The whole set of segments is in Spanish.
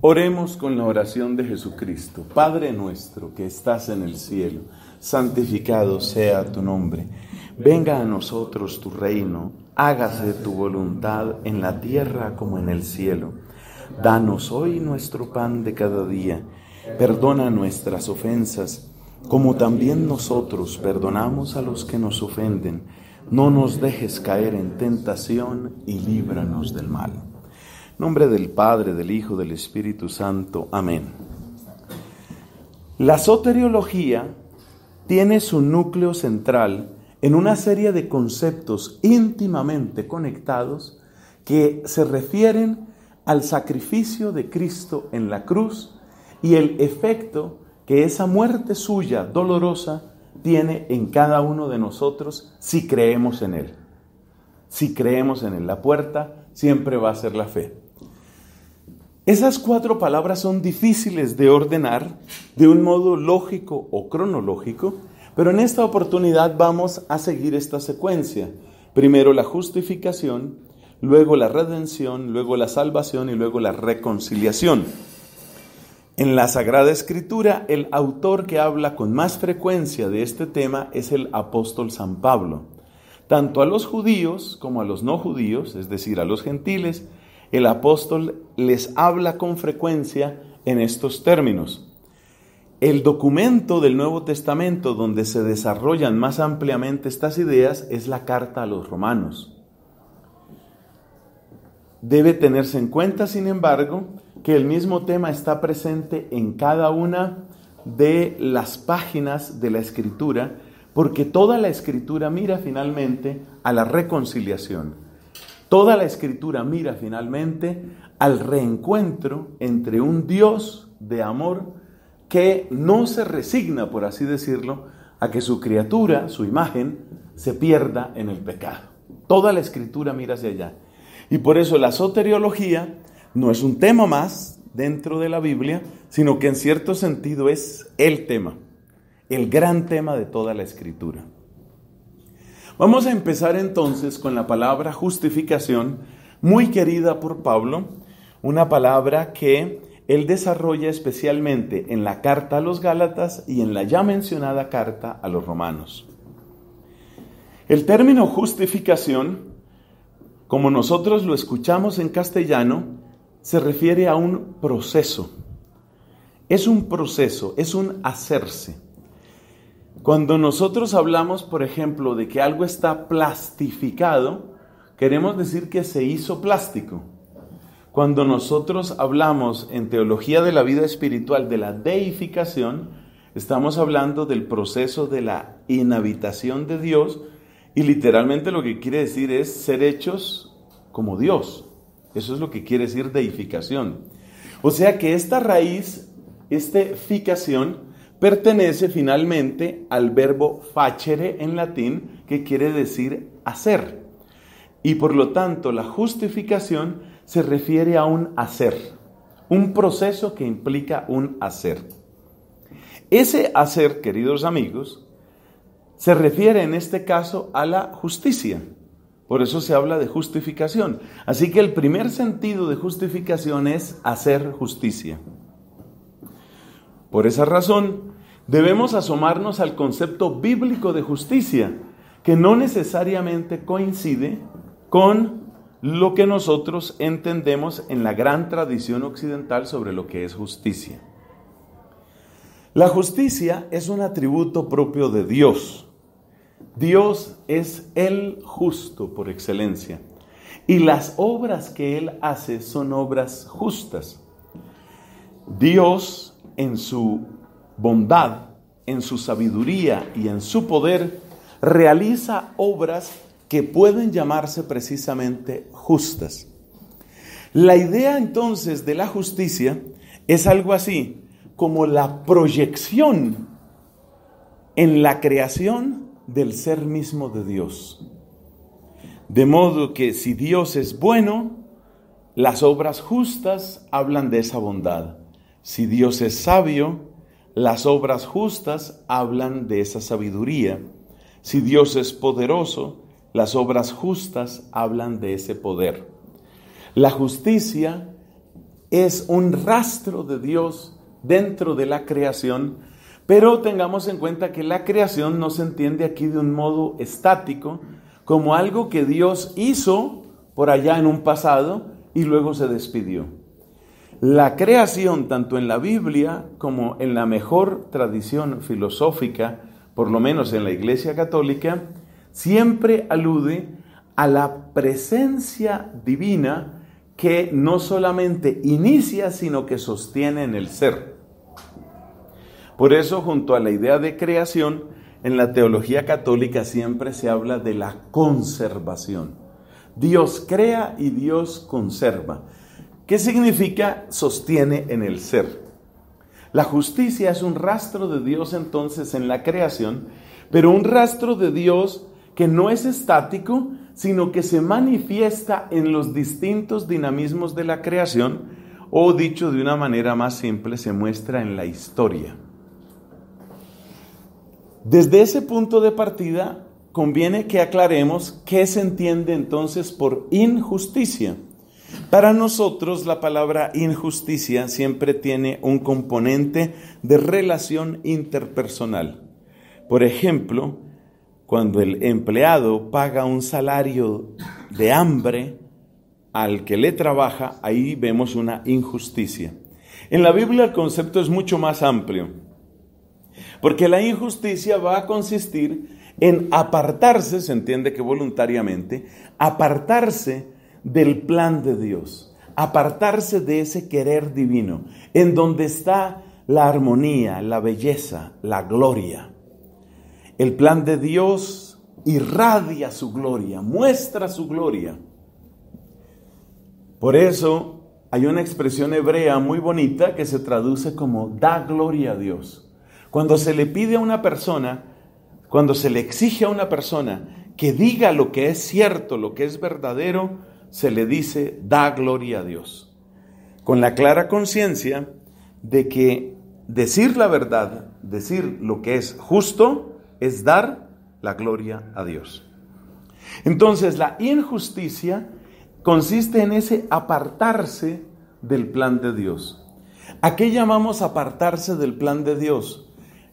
Oremos con la oración de Jesucristo. Padre nuestro que estás en el cielo, santificado sea tu nombre. Venga a nosotros tu reino, hágase tu voluntad en la tierra como en el cielo. Danos hoy nuestro pan de cada día. Perdona nuestras ofensas, como también nosotros perdonamos a los que nos ofenden. No nos dejes caer en tentación y líbranos del mal. En nombre del Padre, del Hijo, del Espíritu Santo. Amén. La soteriología tiene su núcleo central en una serie de conceptos íntimamente conectados que se refieren al sacrificio de Cristo en la cruz y el efecto que esa muerte suya dolorosa tiene en cada uno de nosotros si creemos en Él. Si creemos en Él, la puerta siempre va a ser la fe. Esas 4 palabras son difíciles de ordenar de un modo lógico o cronológico, pero en esta oportunidad vamos a seguir esta secuencia. Primero la justificación, luego la redención, luego la salvación y luego la reconciliación. En la Sagrada Escritura, el autor que habla con más frecuencia de este tema es el apóstol San Pablo. Tanto a los judíos como a los no judíos, es decir, a los gentiles, el apóstol les habla con frecuencia en estos términos. El documento del Nuevo Testamento donde se desarrollan más ampliamente estas ideas es la carta a los romanos. Debe tenerse en cuenta, sin embargo, que el mismo tema está presente en cada una de las páginas de la Escritura, porque toda la Escritura mira finalmente a la reconciliación. Toda la Escritura mira finalmente al reencuentro entre un Dios de amor que no se resigna, por así decirlo, a que su criatura, su imagen, se pierda en el pecado. Toda la Escritura mira hacia allá. Y por eso la soteriología no es un tema más dentro de la Biblia, sino que en cierto sentido es el tema, el gran tema de toda la Escritura. Vamos a empezar entonces con la palabra justificación, muy querida por Pablo, una palabra que él desarrolla especialmente en la carta a los Gálatas y en la ya mencionada carta a los Romanos. El término justificación, como nosotros lo escuchamos en castellano, se refiere a un proceso. Es un proceso, es un hacerse. Cuando nosotros hablamos, por ejemplo, de que algo está plastificado, queremos decir que se hizo plástico. Cuando nosotros hablamos en teología de la vida espiritual de la deificación, estamos hablando del proceso de la inhabitación de Dios y literalmente lo que quiere decir es ser hechos como Dios. Eso es lo que quiere decir deificación. O sea que esta raíz, ficación, pertenece finalmente al verbo facere en latín, que quiere decir hacer. Y por lo tanto, la justificación se refiere a un hacer, un proceso que implica un hacer. Ese hacer, queridos amigos, se refiere en este caso a la justicia. Por eso se habla de justificación. Así que el primer sentido de justificación es hacer justicia. Por esa razón, debemos asomarnos al concepto bíblico de justicia, que no necesariamente coincide con lo que nosotros entendemos en la gran tradición occidental sobre lo que es justicia. La justicia es un atributo propio de Dios. Dios es el justo por excelencia, y las obras que Él hace son obras justas. Dios, en su bondad, en su sabiduría y en su poder, realiza obras que pueden llamarse precisamente justas. La idea entonces de la justicia es algo así como la proyección en la creación del ser mismo de Dios. De modo que si Dios es bueno, las obras justas hablan de esa bondad. Si Dios es sabio, las obras justas hablan de esa sabiduría. Si Dios es poderoso, las obras justas hablan de ese poder. La justicia es un rastro de Dios dentro de la creación, pero tengamos en cuenta que la creación no se entiende aquí de un modo estático, como algo que Dios hizo por allá en un pasado y luego se despidió. La creación, tanto en la Biblia como en la mejor tradición filosófica, por lo menos en la Iglesia Católica, siempre alude a la presencia divina que no solamente inicia, sino que sostiene en el ser. Por eso, junto a la idea de creación, en la teología católica siempre se habla de la conservación. Dios crea y Dios conserva. ¿Qué significa sostiene en el ser? La justicia es un rastro de Dios entonces en la creación, pero un rastro de Dios que no es estático, sino que se manifiesta en los distintos dinamismos de la creación, o dicho de una manera más simple, se muestra en la historia. Desde ese punto de partida, conviene que aclaremos qué se entiende entonces por injusticia. Para nosotros, la palabra injusticia siempre tiene un componente de relación interpersonal. Por ejemplo, cuando el empleado paga un salario de hambre al que le trabaja, ahí vemos una injusticia. En la Biblia el concepto es mucho más amplio, porque la injusticia va a consistir en apartarse, se entiende que voluntariamente, apartarse del plan de Dios, apartarse de ese querer divino, en donde está la armonía, la belleza, la gloria. El plan de Dios irradia su gloria, muestra su gloria. Por eso hay una expresión hebrea muy bonita que se traduce como da gloria a Dios. Cuando se le pide a una persona, cuando se le exige a una persona que diga lo que es cierto, lo que es verdadero, se le dice da gloria a Dios. Con la clara conciencia de que decir la verdad, decir lo que es justo, es dar la gloria a Dios. Entonces, la injusticia consiste en ese apartarse del plan de Dios. ¿A qué llamamos apartarse del plan de Dios?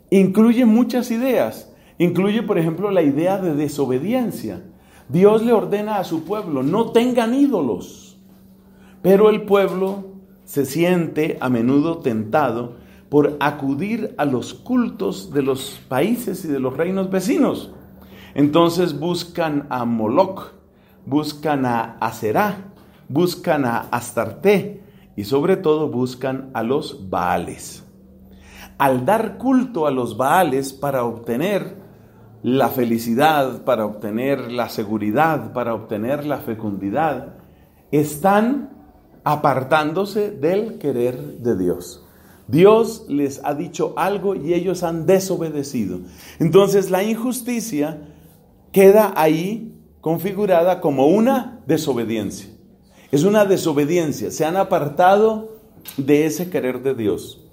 Incluye muchas ideas. Incluye, por ejemplo, la idea de desobediencia. Dios le ordena a su pueblo, no tengan ídolos. Pero el pueblo se siente a menudo tentado por acudir a los cultos de los países y de los reinos vecinos. Entonces buscan a Moloch, buscan a Aserá, buscan a Astarte y sobre todo buscan a los Baales. Al dar culto a los Baales para obtener la felicidad, para obtener la seguridad, para obtener la fecundidad, están apartándose del querer de Dios. Dios les ha dicho algo y ellos han desobedecido. Entonces la injusticia queda ahí configurada como una desobediencia. Es una desobediencia, se han apartado de ese querer de Dios.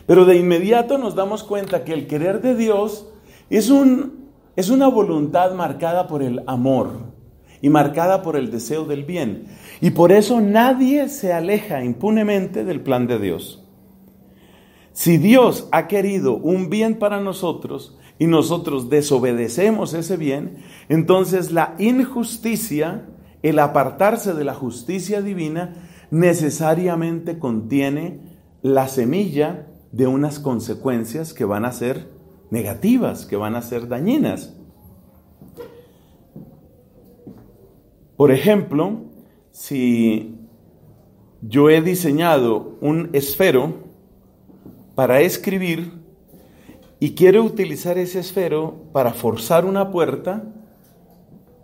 Pero de inmediato nos damos cuenta que el querer de Dios es una voluntad marcada por el amor y marcada por el deseo del bien. Y por eso nadie se aleja impunemente del plan de Dios. Si Dios ha querido un bien para nosotros y nosotros desobedecemos ese bien, entonces la injusticia, el apartarse de la justicia divina, necesariamente contiene la semilla de unas consecuencias que van a ser negativas, que van a ser dañinas. Por ejemplo, si yo he diseñado un esfero para escribir y quiero utilizar ese esfero para forzar una puerta,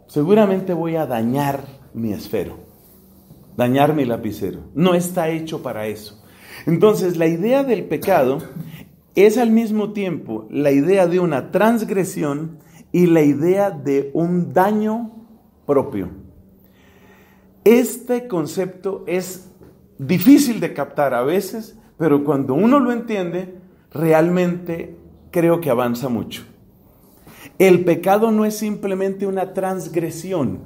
seguramente voy a dañar mi esfero, dañar mi lapicero. No está hecho para eso. Entonces, la idea del pecado es al mismo tiempo la idea de una transgresión y la idea de un daño propio. Este concepto es difícil de captar a veces, pero cuando uno lo entiende, realmente creo que avanza mucho. El pecado no es simplemente una transgresión.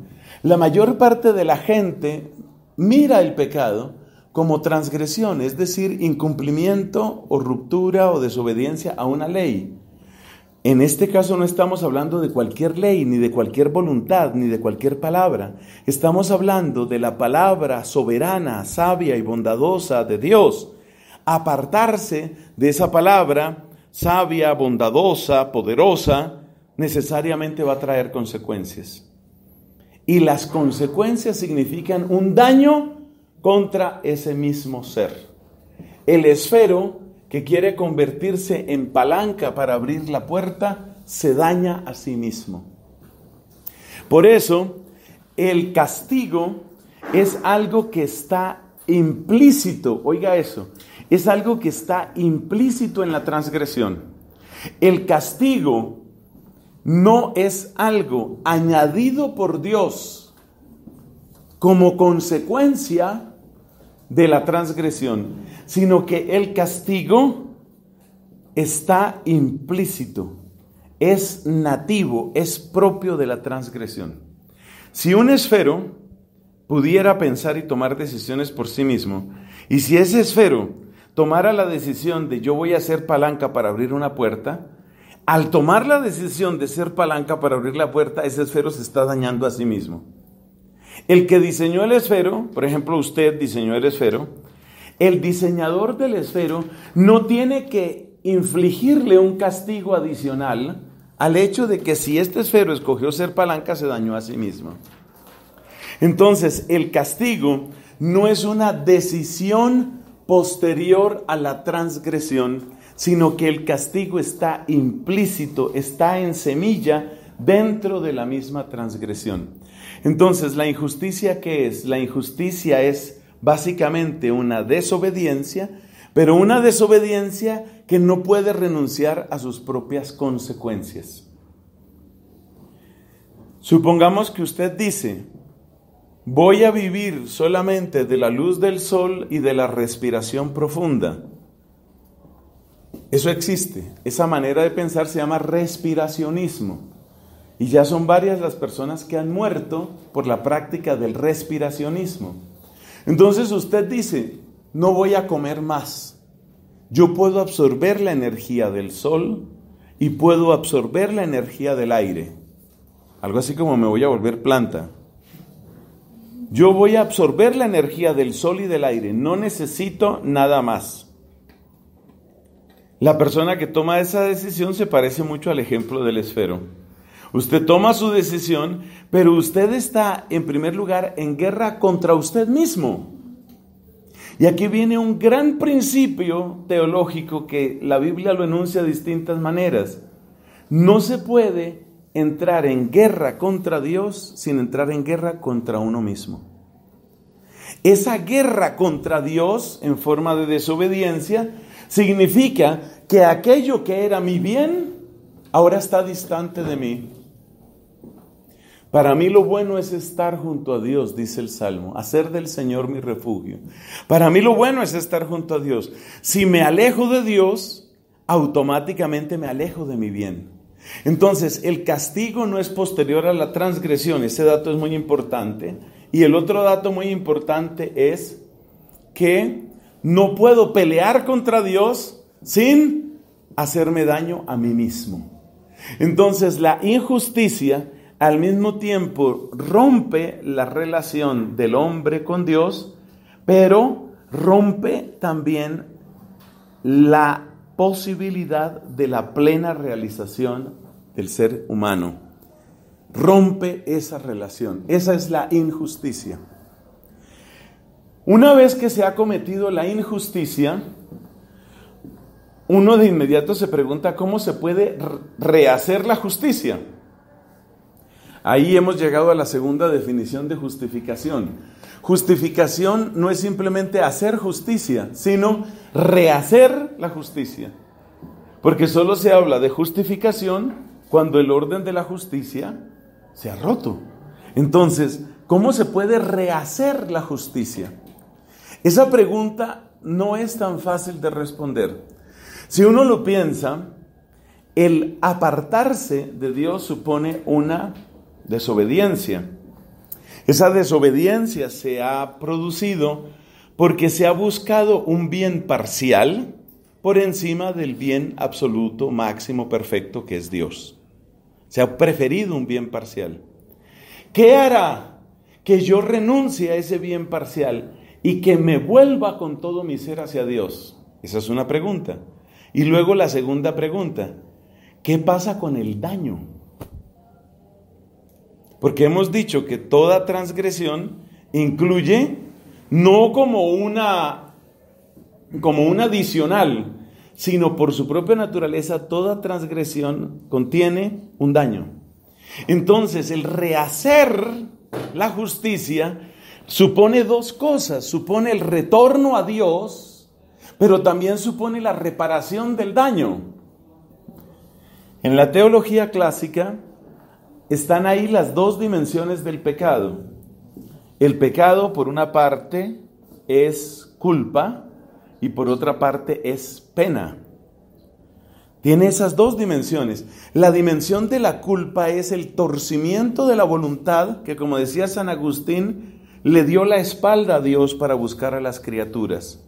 La mayor parte de la gente mira el pecado como transgresión, es decir, incumplimiento o ruptura o desobediencia a una ley. En este caso no estamos hablando de cualquier ley, ni de cualquier voluntad, ni de cualquier palabra. Estamos hablando de la palabra soberana, sabia y bondadosa de Dios. Apartarse de esa palabra sabia, bondadosa, poderosa, necesariamente va a traer consecuencias. Y las consecuencias significan un daño contra ese mismo ser. El esfero que quiere convertirse en palanca para abrir la puerta, se daña a sí mismo. Por eso, el castigo es algo que está implícito, oiga eso, es algo que está implícito en la transgresión. El castigo no es algo añadido por Dios como consecuencia de la transgresión, sino que el castigo está implícito, es nativo, es propio de la transgresión. Si un esfero pudiera pensar y tomar decisiones por sí mismo, y si ese esfero tomara la decisión de yo voy a ser palanca para abrir una puerta, al tomar la decisión de ser palanca para abrir la puerta, ese esfero se está dañando a sí mismo. El que diseñó el esfero, por ejemplo, usted diseñó el esfero, el diseñador del esfero no tiene que infligirle un castigo adicional al hecho de que si este esfero escogió ser palanca, se dañó a sí mismo. Entonces, el castigo no es una decisión posterior a la transgresión, sino que el castigo está implícito, está en semilla dentro de la misma transgresión. Entonces, ¿la injusticia qué es? La injusticia es básicamente una desobediencia, pero una desobediencia que no puede renunciar a sus propias consecuencias. Supongamos que usted dice, voy a vivir solamente de la luz del sol y de la respiración profunda. Eso existe, esa manera de pensar se llama respiracionismo. Y ya son varias las personas que han muerto por la práctica del respiracionismo. Entonces usted dice, no voy a comer más. Yo puedo absorber la energía del sol y puedo absorber la energía del aire. Algo así como me voy a volver planta. Yo voy a absorber la energía del sol y del aire. No necesito nada más. La persona que toma esa decisión se parece mucho al ejemplo del esfero. Usted toma su decisión, pero usted está, en primer lugar, en guerra contra usted mismo. Y aquí viene un gran principio teológico que la Biblia lo enuncia de distintas maneras. No se puede entrar en guerra contra Dios sin entrar en guerra contra uno mismo. Esa guerra contra Dios, en forma de desobediencia, significa que aquello que era mi bien, ahora está distante de mí. Para mí lo bueno es estar junto a Dios, dice el Salmo, hacer del Señor mi refugio. Para mí lo bueno es estar junto a Dios. Si me alejo de Dios, automáticamente me alejo de mi bien. Entonces, el castigo no es posterior a la transgresión, ese dato es muy importante. Y el otro dato muy importante es que no puedo pelear contra Dios sin hacerme daño a mí mismo. Entonces, la injusticia al mismo tiempo rompe la relación del hombre con Dios, pero rompe también la posibilidad de la plena realización del ser humano. Rompe esa relación. Esa es la injusticia. Una vez que se ha cometido la injusticia, uno de inmediato se pregunta cómo se puede rehacer la justicia. Ahí hemos llegado a la segunda definición de justificación. Justificación no es simplemente hacer justicia, sino rehacer la justicia. Porque solo se habla de justificación cuando el orden de la justicia se ha roto. Entonces, ¿cómo se puede rehacer la justicia? Esa pregunta no es tan fácil de responder. Si uno lo piensa, el apartarse de Dios supone una desobediencia. Esa desobediencia se ha producido porque se ha buscado un bien parcial por encima del bien absoluto, máximo, perfecto, que es Dios. Se ha preferido un bien parcial. ¿Qué hará que yo renuncie a ese bien parcial y que me vuelva con todo mi ser hacia Dios? Esa es una pregunta. Y luego la segunda pregunta, ¿qué pasa con el daño? Porque hemos dicho que toda transgresión incluye no como una adicional, sino por su propia naturaleza, toda transgresión contiene un daño. Entonces, el rehacer la justicia supone dos cosas. Supone el retorno a Dios, pero también supone la reparación del daño. En la teología clásica están ahí las dos dimensiones del pecado. El pecado, por una parte, es culpa y por otra parte es pena. Tiene esas dos dimensiones. La dimensión de la culpa es el torcimiento de la voluntad que, como decía San Agustín, le dio la espalda a Dios para buscar a las criaturas.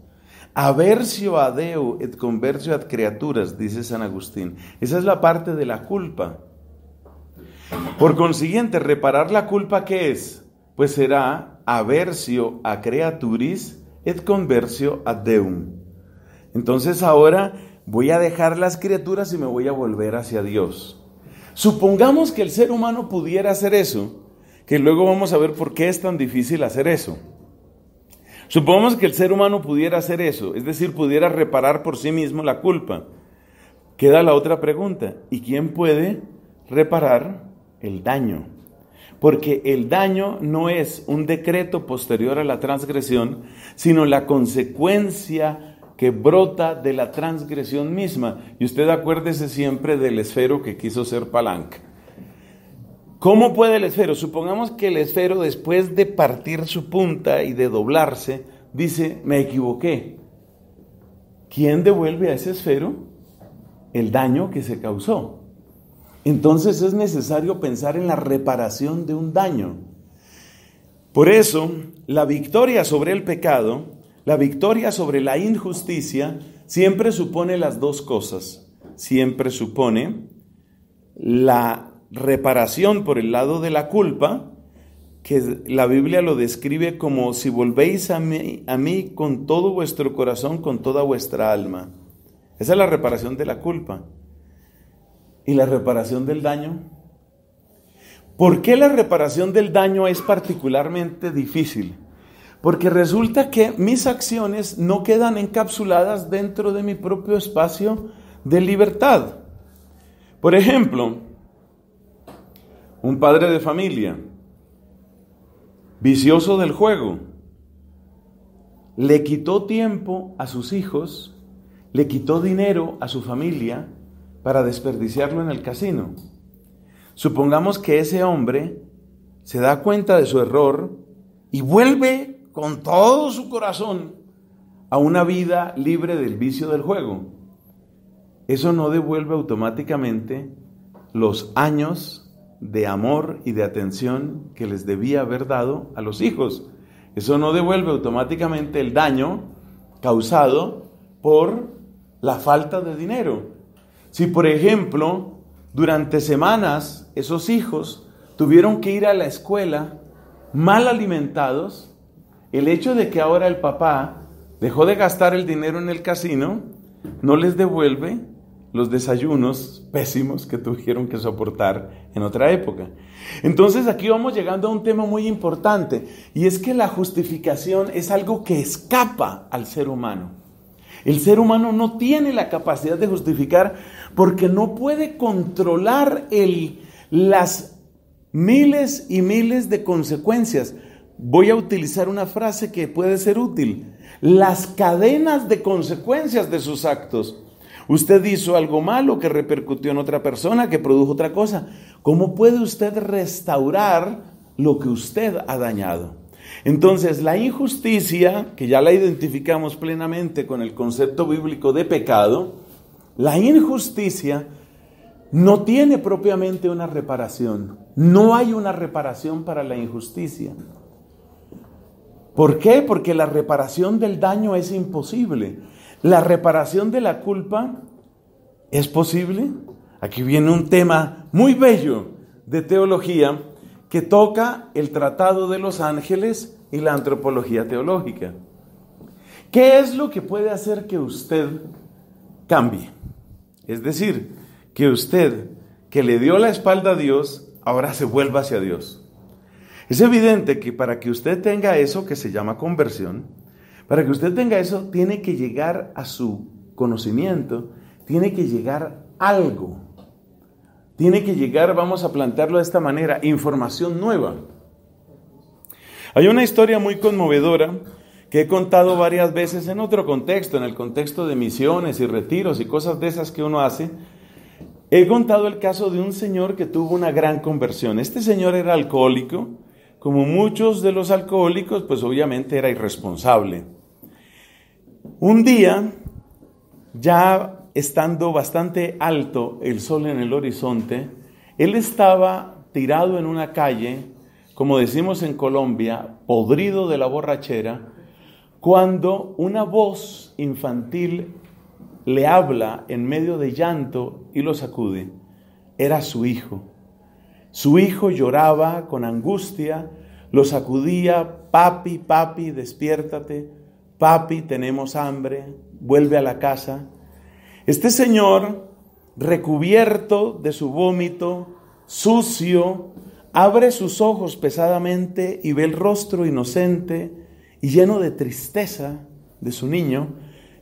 Aversio a Deo et conversio ad creaturas, dice San Agustín. Esa es la parte de la culpa. Por consiguiente, reparar la culpa, ¿qué es? Pues será aversio a creaturis et conversio ad Deum. Entonces ahora voy a dejar las criaturas y me voy a volver hacia Dios. Supongamos que el ser humano pudiera hacer eso, que luego vamos a ver por qué es tan difícil hacer eso. Supongamos que el ser humano pudiera hacer eso, es decir, pudiera reparar por sí mismo la culpa. Queda la otra pregunta, ¿y quién puede reparar el daño? Porque el daño no es un decreto posterior a la transgresión, sino la consecuencia que brota de la transgresión misma. Y usted acuérdese siempre del esfero que quiso ser palanca. ¿Cómo puede el esfero? Supongamos que el esfero, después de partir su punta y de doblarse, dice, me equivoqué. ¿Quién devuelve a ese esfero el daño que se causó? Entonces es necesario pensar en la reparación de un daño. Por eso, la victoria sobre el pecado, la victoria sobre la injusticia, siempre supone las dos cosas. Siempre supone la reparación por el lado de la culpa, que la Biblia lo describe como si volvéis a mí con todo vuestro corazón, con toda vuestra alma. Esa es la reparación de la culpa. ¿Y la reparación del daño? ¿Por qué la reparación del daño es particularmente difícil? Porque resulta que mis acciones no quedan encapsuladas dentro de mi propio espacio de libertad. Por ejemplo, un padre de familia, vicioso del juego, le quitó tiempo a sus hijos, le quitó dinero a su familia para desperdiciarlo en el casino. Supongamos que ese hombre se da cuenta de su error y vuelve con todo su corazón a una vida libre del vicio del juego. Eso no devuelve automáticamente los años de amor y de atención que les debía haber dado a los hijos. Eso no devuelve automáticamente el daño causado por la falta de dinero. Si, por ejemplo, durante semanas esos hijos tuvieron que ir a la escuela mal alimentados, el hecho de que ahora el papá dejó de gastar el dinero en el casino no les devuelve los desayunos pésimos que tuvieron que soportar en otra época. Entonces aquí vamos llegando a un tema muy importante, y es que la justificación es algo que escapa al ser humano. El ser humano no tiene la capacidad de justificar porque no puede controlar las miles y miles de consecuencias. Voy a utilizar una frase que puede ser útil: las cadenas de consecuencias de sus actos. Usted hizo algo malo que repercutió en otra persona, que produjo otra cosa. ¿Cómo puede usted restaurar lo que usted ha dañado? Entonces, la injusticia, que ya la identificamos plenamente con el concepto bíblico de pecado, la injusticia no tiene propiamente una reparación. No hay una reparación para la injusticia. ¿Por qué? Porque la reparación del daño es imposible. La reparación de la culpa es posible. Aquí viene un tema muy bello de teología que toca el Tratado de los Ángeles y la antropología teológica. ¿Qué es lo que puede hacer que usted cambie? Es decir, que usted, que le dio la espalda a Dios, ahora se vuelva hacia Dios. Es evidente que para que usted tenga eso que se llama conversión, para que usted tenga eso, tiene que llegar a su conocimiento, tiene que llegar algo. Tiene que llegar, vamos a plantearlo de esta manera, información nueva. Hay una historia muy conmovedora que he contado varias veces en otro contexto, en el contexto de misiones y retiros y cosas de esas que uno hace. He contado el caso de un señor que tuvo una gran conversión. Este señor era alcohólico, como muchos de los alcohólicos, pues obviamente era irresponsable. Un día, ya estando bastante alto el sol en el horizonte, él estaba tirado en una calle, como decimos en Colombia, podrido de la borrachera, cuando una voz infantil le habla en medio de llanto y lo sacude. Era su hijo. Su hijo lloraba con angustia, lo sacudía: papi, papi, despiértate, papi, tenemos hambre, vuelve a la casa. Este señor, recubierto de su vómito, sucio, abre sus ojos pesadamente y ve el rostro inocente y lleno de tristeza de su niño,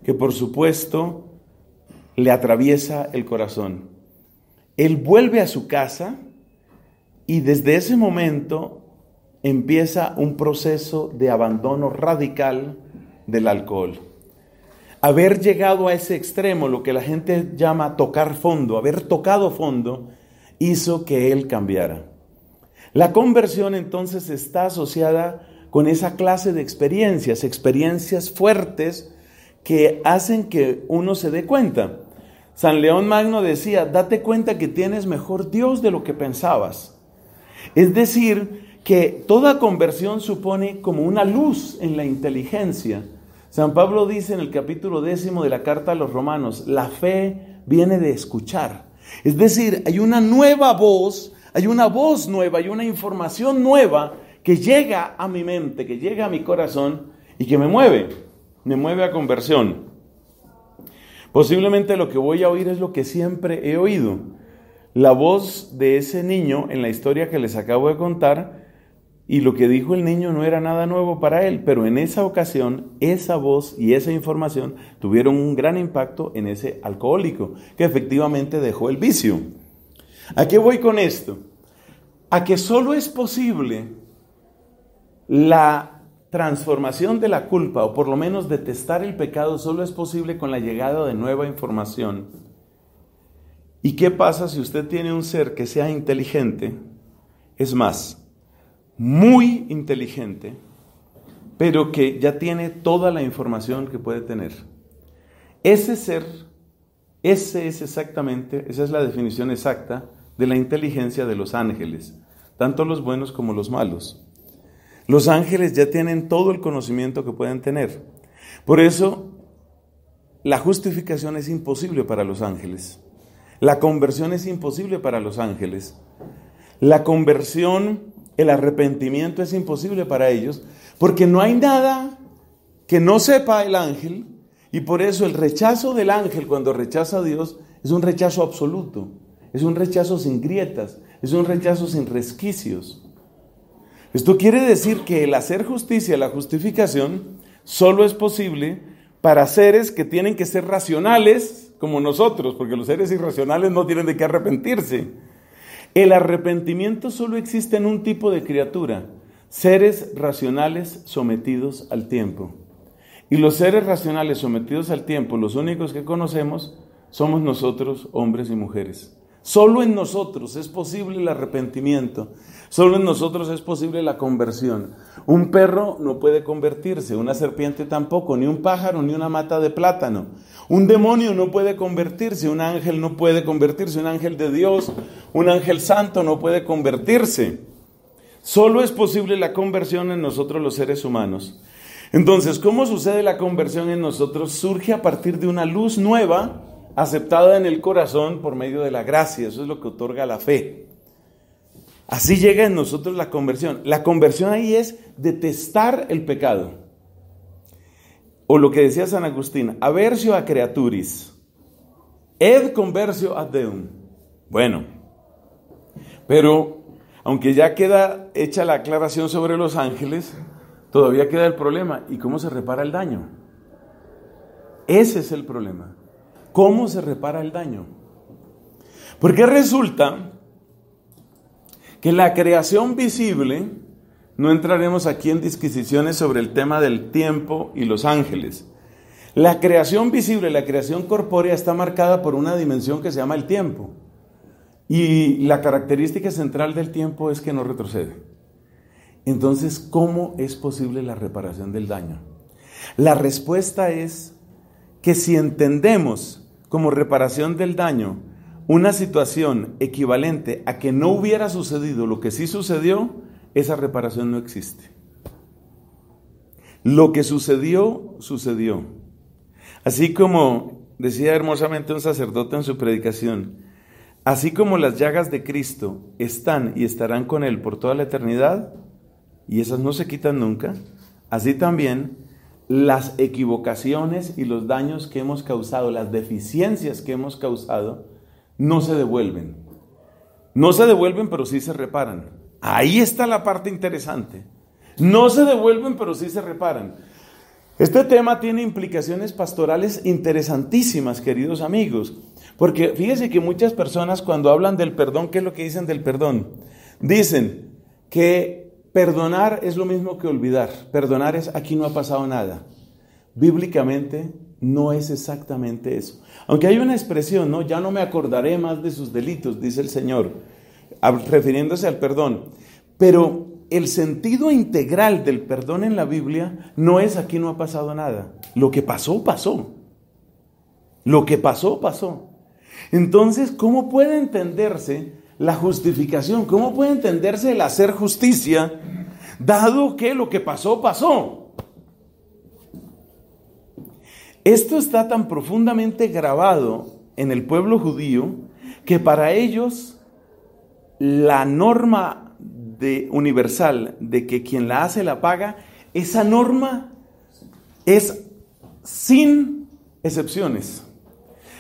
que por supuesto le atraviesa el corazón. Él vuelve a su casa y desde ese momento empieza un proceso de abandono radical del alcohol. Haber llegado a ese extremo, lo que la gente llama tocar fondo, haber tocado fondo, hizo que él cambiara. La conversión entonces está asociada con esa clase de experiencias fuertes que hacen que uno se dé cuenta. San León Magno decía: date cuenta que tienes mejor Dios de lo que pensabas. Es decir, que toda conversión supone como una luz en la inteligencia. San Pablo dice en el capítulo 10 de la carta a los Romanos: la fe viene de escuchar. Es decir, hay una nueva voz, hay una voz nueva, hay una información nueva que llega a mi mente, que llega a mi corazón y que me mueve a conversión. Posiblemente lo que voy a oír es lo que siempre he oído. La voz de ese niño en la historia que les acabo de contar, y lo que dijo el niño no era nada nuevo para él, pero en esa ocasión, esa voz y esa información tuvieron un gran impacto en ese alcohólico, que efectivamente dejó el vicio. ¿A qué voy con esto? A que solo es posible la transformación de la culpa, o por lo menos detestar el pecado, solo es posible con la llegada de nueva información. ¿Y qué pasa si usted tiene un ser que sea inteligente? Es más, muy inteligente, pero que ya tiene toda la información que puede tener. Ese ser, esa es la definición exacta de la inteligencia de los ángeles, tanto los buenos como los malos. Los ángeles ya tienen todo el conocimiento que pueden tener. Por eso, la justificación es imposible para los ángeles. La conversión es imposible para los ángeles. La conversión, el arrepentimiento es imposible para ellos, porque no hay nada que no sepa el ángel, y por eso el rechazo del ángel cuando rechaza a Dios es un rechazo absoluto, es un rechazo sin grietas, es un rechazo sin resquicios. Esto quiere decir que el hacer justicia, la justificación, solo es posible para seres que tienen que ser racionales como nosotros, porque los seres irracionales no tienen de qué arrepentirse. El arrepentimiento solo existe en un tipo de criatura: seres racionales sometidos al tiempo. Y los seres racionales sometidos al tiempo, los únicos que conocemos, somos nosotros, hombres y mujeres. Solo en nosotros es posible el arrepentimiento, solo en nosotros es posible la conversión. Un perro no puede convertirse, una serpiente tampoco, ni un pájaro, ni una mata de plátano. Un demonio no puede convertirse, un ángel no puede convertirse, un ángel de Dios, un ángel santo no puede convertirse. Solo es posible la conversión en nosotros los seres humanos. Entonces, ¿cómo sucede la conversión en nosotros? Surge a partir de una luz nueva, aceptada en el corazón por medio de la gracia. Eso es lo que otorga la fe. Así llega en nosotros la conversión. La conversión ahí es detestar el pecado. O lo que decía San Agustín, aversio a creaturis, ed conversio ad Deum. Bueno, pero aunque ya queda hecha la aclaración sobre los ángeles, todavía queda el problema. ¿Y cómo se repara el daño? Ese es el problema. ¿Cómo se repara el daño? Porque resulta que la creación visible, no entraremos aquí en disquisiciones sobre el tema del tiempo y los ángeles. La creación visible, la creación corpórea está marcada por una dimensión que se llama el tiempo. Y la característica central del tiempo es que no retrocede. Entonces, ¿cómo es posible la reparación del daño? La respuesta es que si entendemos como reparación del daño una situación equivalente a que no hubiera sucedido lo que sí sucedió, esa reparación no existe. Lo que sucedió, sucedió. Así como decía hermosamente un sacerdote en su predicación, así como las llagas de Cristo están y estarán con Él por toda la eternidad, y esas no se quitan nunca, así también las equivocaciones y los daños que hemos causado, las deficiencias que hemos causado, no se devuelven. No se devuelven, pero sí se reparan. Ahí está la parte interesante. No se devuelven, pero sí se reparan. Este tema tiene implicaciones pastorales interesantísimas, queridos amigos, porque fíjense que muchas personas cuando hablan del perdón, ¿qué es lo que dicen del perdón? Dicen que perdonar es lo mismo que olvidar. Perdonar es aquí no ha pasado nada. Bíblicamente no es exactamente eso. Aunque hay una expresión, ¿no? Ya no me acordaré más de sus delitos, dice el Señor, refiriéndose al perdón. Pero el sentido integral del perdón en la Biblia no es aquí no ha pasado nada. Lo que pasó, pasó. Lo que pasó, pasó. Entonces, ¿cómo puede entenderse la justificación? ¿Cómo puede entenderse el hacer justicia, dado que lo que pasó, pasó? Esto está tan profundamente grabado en el pueblo judío que para ellos la norma universal de que quien la hace la paga, esa norma es sin excepciones.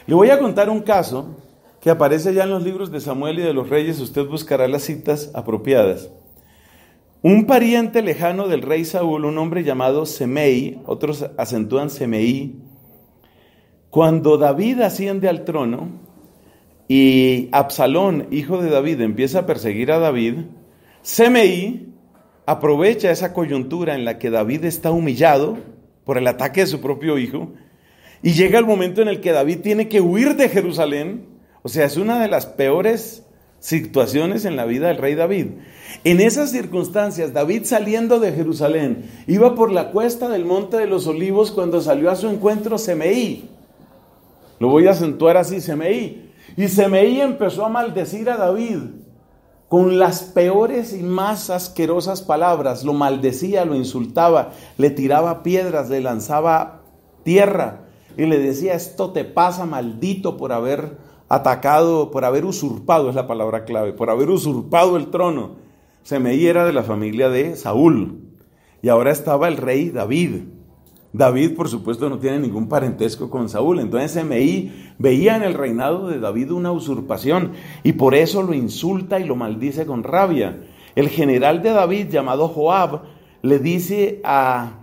Le voy a contar un caso que aparece ya en los libros de Samuel y de los Reyes. Usted buscará las citas apropiadas. Un pariente lejano del rey Saúl, un hombre llamado Semei, otros acentúan Semeí, cuando David asciende al trono y Absalón, hijo de David, empieza a perseguir a David, Semeí aprovecha esa coyuntura en la que David está humillado por el ataque de su propio hijo y llega el momento en el que David tiene que huir de Jerusalén. O sea, es una de las peores situaciones en la vida del rey David. En esas circunstancias, David saliendo de Jerusalén, iba por la cuesta del Monte de los Olivos cuando salió a su encuentro Semeí. Lo voy a acentuar así, Semeí. Y Semeí empezó a maldecir a David con las peores y más asquerosas palabras. Lo maldecía, lo insultaba, le tiraba piedras, le lanzaba tierra y le decía: esto te pasa, maldito, por haber atacado, por haber usurpado, es la palabra clave, por haber usurpado el trono. Semeí era de la familia de Saúl y ahora estaba el rey David. David, por supuesto, no tiene ningún parentesco con Saúl. Entonces Semeí veía en el reinado de David una usurpación y por eso lo insulta y lo maldice con rabia. El general de David, llamado Joab, le dice al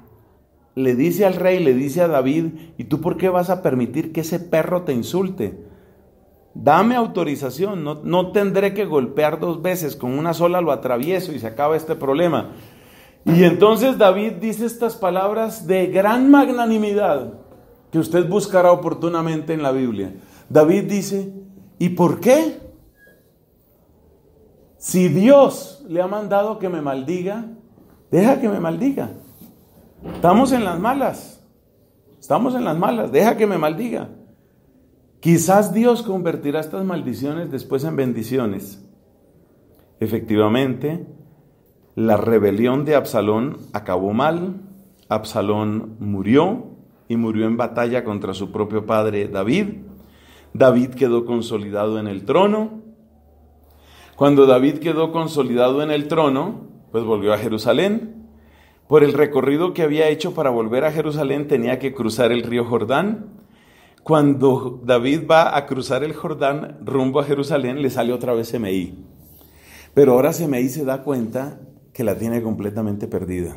rey, le dice a David: ¿y tú por qué vas a permitir que ese perro te insulte? Dame autorización, no tendré que golpear 2 veces, con una sola lo atravieso y se acaba este problema. Y entonces David dice estas palabras de gran magnanimidad que usted buscará oportunamente en la Biblia. David dice: ¿y por qué? Si Dios le ha mandado que me maldiga, deja que me maldiga. Estamos en las malas, deja que me maldiga. Quizás Dios convertirá estas maldiciones después en bendiciones. Efectivamente, La rebelión de Absalón acabó mal, Absalón murió y murió en batalla contra su propio padre David. David quedó consolidado en el trono. Cuando David quedó consolidado en el trono, pues volvió a Jerusalén. Por el recorrido que había hecho para volver a Jerusalén tenía que cruzar el río Jordán. Cuando David va a cruzar el Jordán rumbo a Jerusalén, le sale otra vez Semeí. Pero ahora Semeí se da cuenta que la tiene completamente perdida.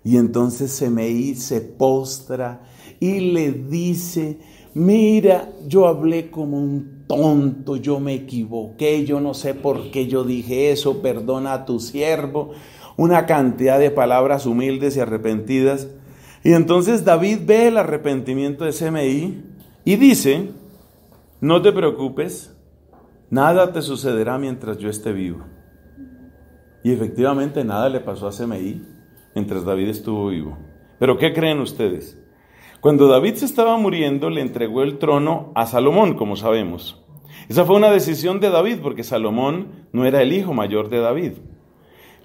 Y entonces Semeí se postra y le dice: mira, yo hablé como un tonto, yo me equivoqué, yo no sé por qué yo dije eso, perdona a tu siervo. Una cantidad de palabras humildes y arrepentidas. Y entonces David ve el arrepentimiento de Semeí y dice: no te preocupes, nada te sucederá mientras yo esté vivo. Y efectivamente nada le pasó a Semeí mientras David estuvo vivo. ¿Pero qué creen ustedes? Cuando David se estaba muriendo, le entregó el trono a Salomón, como sabemos. Esa fue una decisión de David, porque Salomón no era el hijo mayor de David,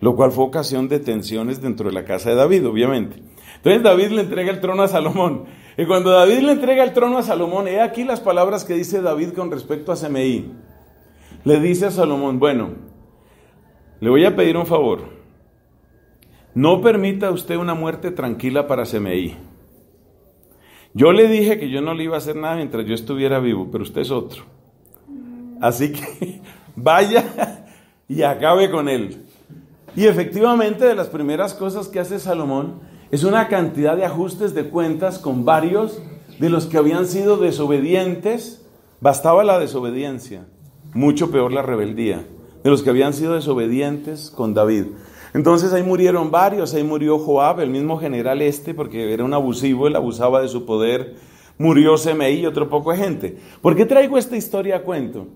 lo cual fue ocasión de tensiones dentro de la casa de David, obviamente. Entonces David le entrega el trono a Salomón. Y cuando David le entrega el trono a Salomón, he aquí las palabras que dice David con respecto a Semeí. Le dice a Salomón: bueno, le voy a pedir un favor. No permita usted una muerte tranquila para Semeí. Yo le dije que yo no le iba a hacer nada mientras yo estuviera vivo, pero usted es otro. Así que vaya y acabe con él. Y efectivamente, de las primeras cosas que hace Salomón es una cantidad de ajustes de cuentas con varios de los que habían sido desobedientes. Bastaba la desobediencia, mucho peor la rebeldía, de los que habían sido desobedientes con David. Entonces ahí murieron varios. Ahí murió Joab, el mismo general porque era un abusivo, él abusaba de su poder. Murió Semeí y otro poco de gente. ¿Por qué traigo esta historia a cuento?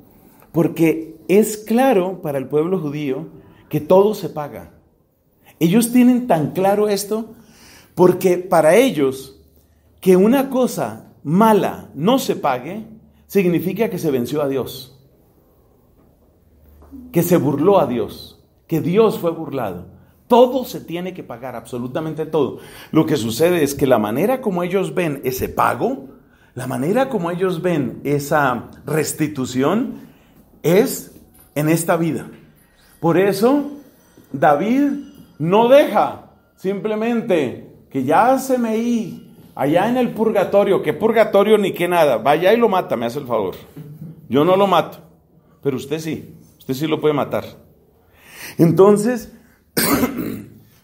Porque es claro para el pueblo judío que todo se paga. Ellos tienen tan claro esto porque para ellos que una cosa mala no se pague significa que se venció a Dios, que se burló a Dios, que Dios fue burlado. Todo se tiene que pagar, absolutamente todo. Lo que sucede es que la manera como ellos ven ese pago, la manera como ellos ven esa restitución es en esta vida. Por eso David no deja simplemente que ya Semeí allá en el purgatorio, que purgatorio ni que nada, vaya y lo mata, me hace el favor. Yo no lo mato, pero usted sí lo puede matar. Entonces,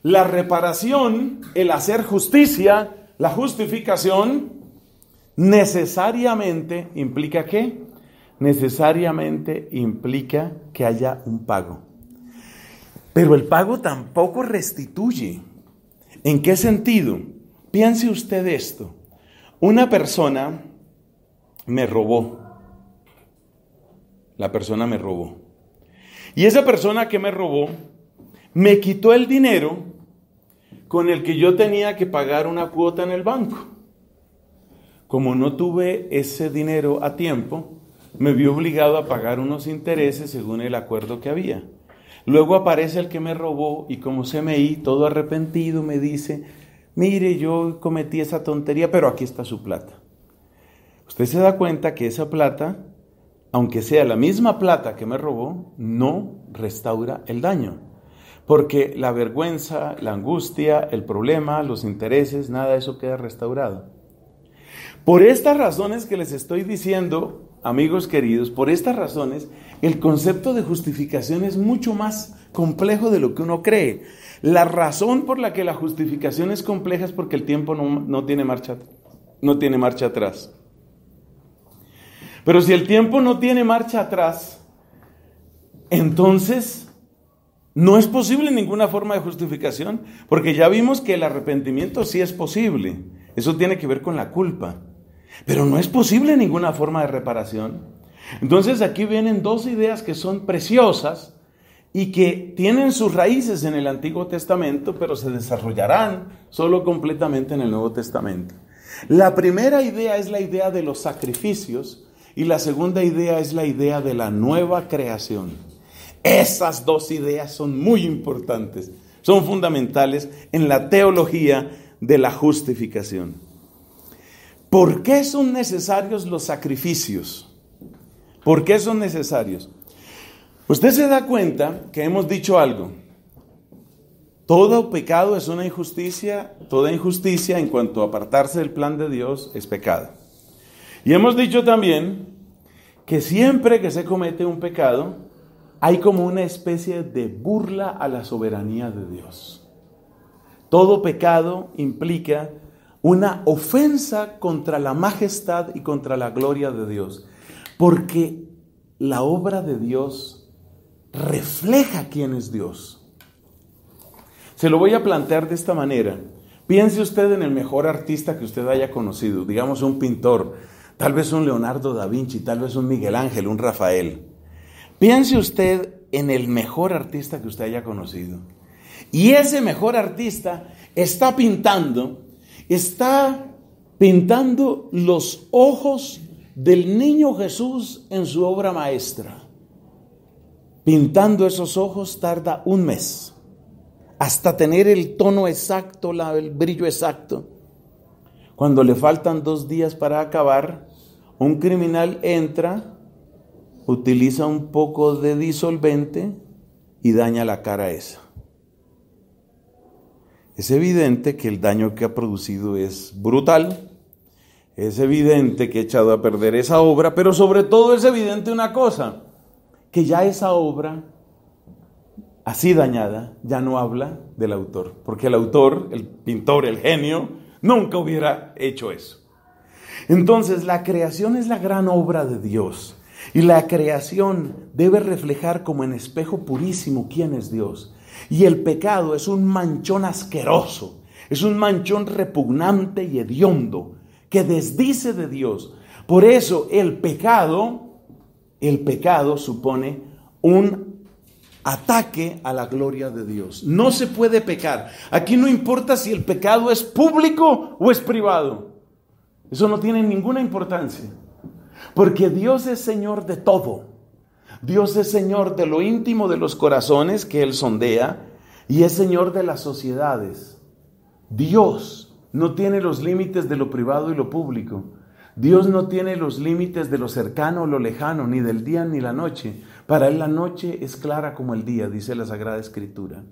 la reparación, el hacer justicia, la justificación, necesariamente implica ¿qué? Necesariamente implica que haya un pago. Pero el pago tampoco restituye. ¿En qué sentido? Piense usted esto. Una persona me robó. La persona me robó. Y esa persona que me robó me quitó el dinero con el que yo tenía que pagar una cuota en el banco. Como no tuve ese dinero a tiempo, me vi obligado a pagar unos intereses según el acuerdo que había. Luego aparece el que me robó y como Semeí, todo arrepentido, me dice: mire, yo cometí esa tontería, pero aquí está su plata. Usted se da cuenta que esa plata, aunque sea la misma plata que me robó, no restaura el daño. Porque la vergüenza, la angustia, el problema, los intereses, nada de eso queda restaurado. Por estas razones que les estoy diciendo, amigos queridos, por estas razones, el concepto de justificación es mucho más complejo de lo que uno cree. La razón por la que la justificación es compleja es porque el tiempo no tiene marcha atrás. Pero si el tiempo no tiene marcha atrás, entonces no es posible ninguna forma de justificación, porque ya vimos que el arrepentimiento sí es posible. Eso tiene que ver con la culpa. Pero no es posible ninguna forma de reparación. Entonces aquí vienen dos ideas que son preciosas y que tienen sus raíces en el Antiguo Testamento, pero se desarrollarán solo completamente en el Nuevo Testamento. La primera idea es la idea de los sacrificios y la segunda idea es la idea de la nueva creación. Esas dos ideas son muy importantes, son fundamentales en la teología de la justificación. ¿Por qué son necesarios los sacrificios? ¿Por qué son necesarios? Usted se da cuenta que hemos dicho algo. Todo pecado es una injusticia, toda injusticia en cuanto a apartarse del plan de Dios es pecado. Y hemos dicho también que siempre que se comete un pecado, hay como una especie de burla a la soberanía de Dios. Todo pecado implica una ofensa contra la majestad y contra la gloria de Dios, porque la obra de Dios refleja quién es Dios. Se lo voy a plantear de esta manera. Piense usted en el mejor artista que usted haya conocido, digamos un pintor, tal vez un Leonardo da Vinci, tal vez un Miguel Ángel, un Rafael. Piense usted en el mejor artista que usted haya conocido. Y ese mejor artista está pintando los ojos del niño Jesús en su obra maestra. Pintando esos ojos tarda un mes, hasta tener el tono exacto, el brillo exacto. Cuando le faltan 2 días para acabar, un criminal entra, utiliza un poco de disolvente y daña la cara esa. Es evidente que el daño que ha producido es brutal, es evidente que ha echado a perder esa obra, pero sobre todo es evidente una cosa, que ya esa obra, así dañada, ya no habla del autor, porque el autor, el pintor, el genio, nunca hubiera hecho eso. Entonces, la creación es la gran obra de Dios, y la creación debe reflejar como en espejo purísimo quién es Dios. Y el pecado es un manchón asqueroso, es un manchón repugnante y hediondo que desdice de Dios. Por eso el pecado supone un ataque a la gloria de Dios. No se puede pecar. Aquí no importa si el pecado es público o es privado. Eso no tiene ninguna importancia. Porque Dios es Señor de todo. Dios es Señor de lo íntimo de los corazones que Él sondea y es Señor de las sociedades. Dios no tiene los límites de lo privado y lo público. Dios no tiene los límites de lo cercano o lo lejano, ni del día ni la noche. Para Él la noche es clara como el día, dice la Sagrada Escritura.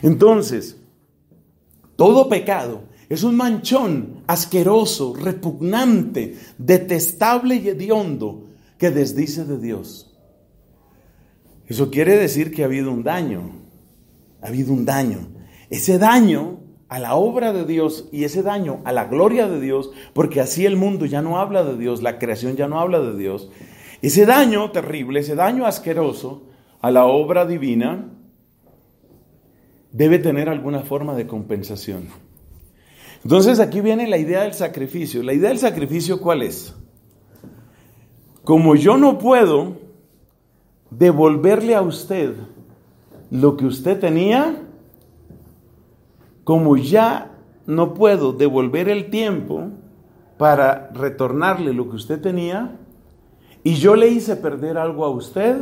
Entonces, todo pecado es un manchón asqueroso, repugnante, detestable y hediondo que desdice de Dios. Eso quiere decir que ha habido un daño. Ha habido un daño. Ese daño a la obra de Dios y ese daño a la gloria de Dios, porque así el mundo ya no habla de Dios, la creación ya no habla de Dios. Ese daño terrible, ese daño asqueroso a la obra divina debe tener alguna forma de compensación. Entonces aquí viene la idea del sacrificio. La idea del sacrificio, ¿cuál es? Como yo no puedo devolverle a usted lo que usted tenía, como ya no puedo devolver el tiempo para retornarle lo que usted tenía, y yo le hice perder algo a usted,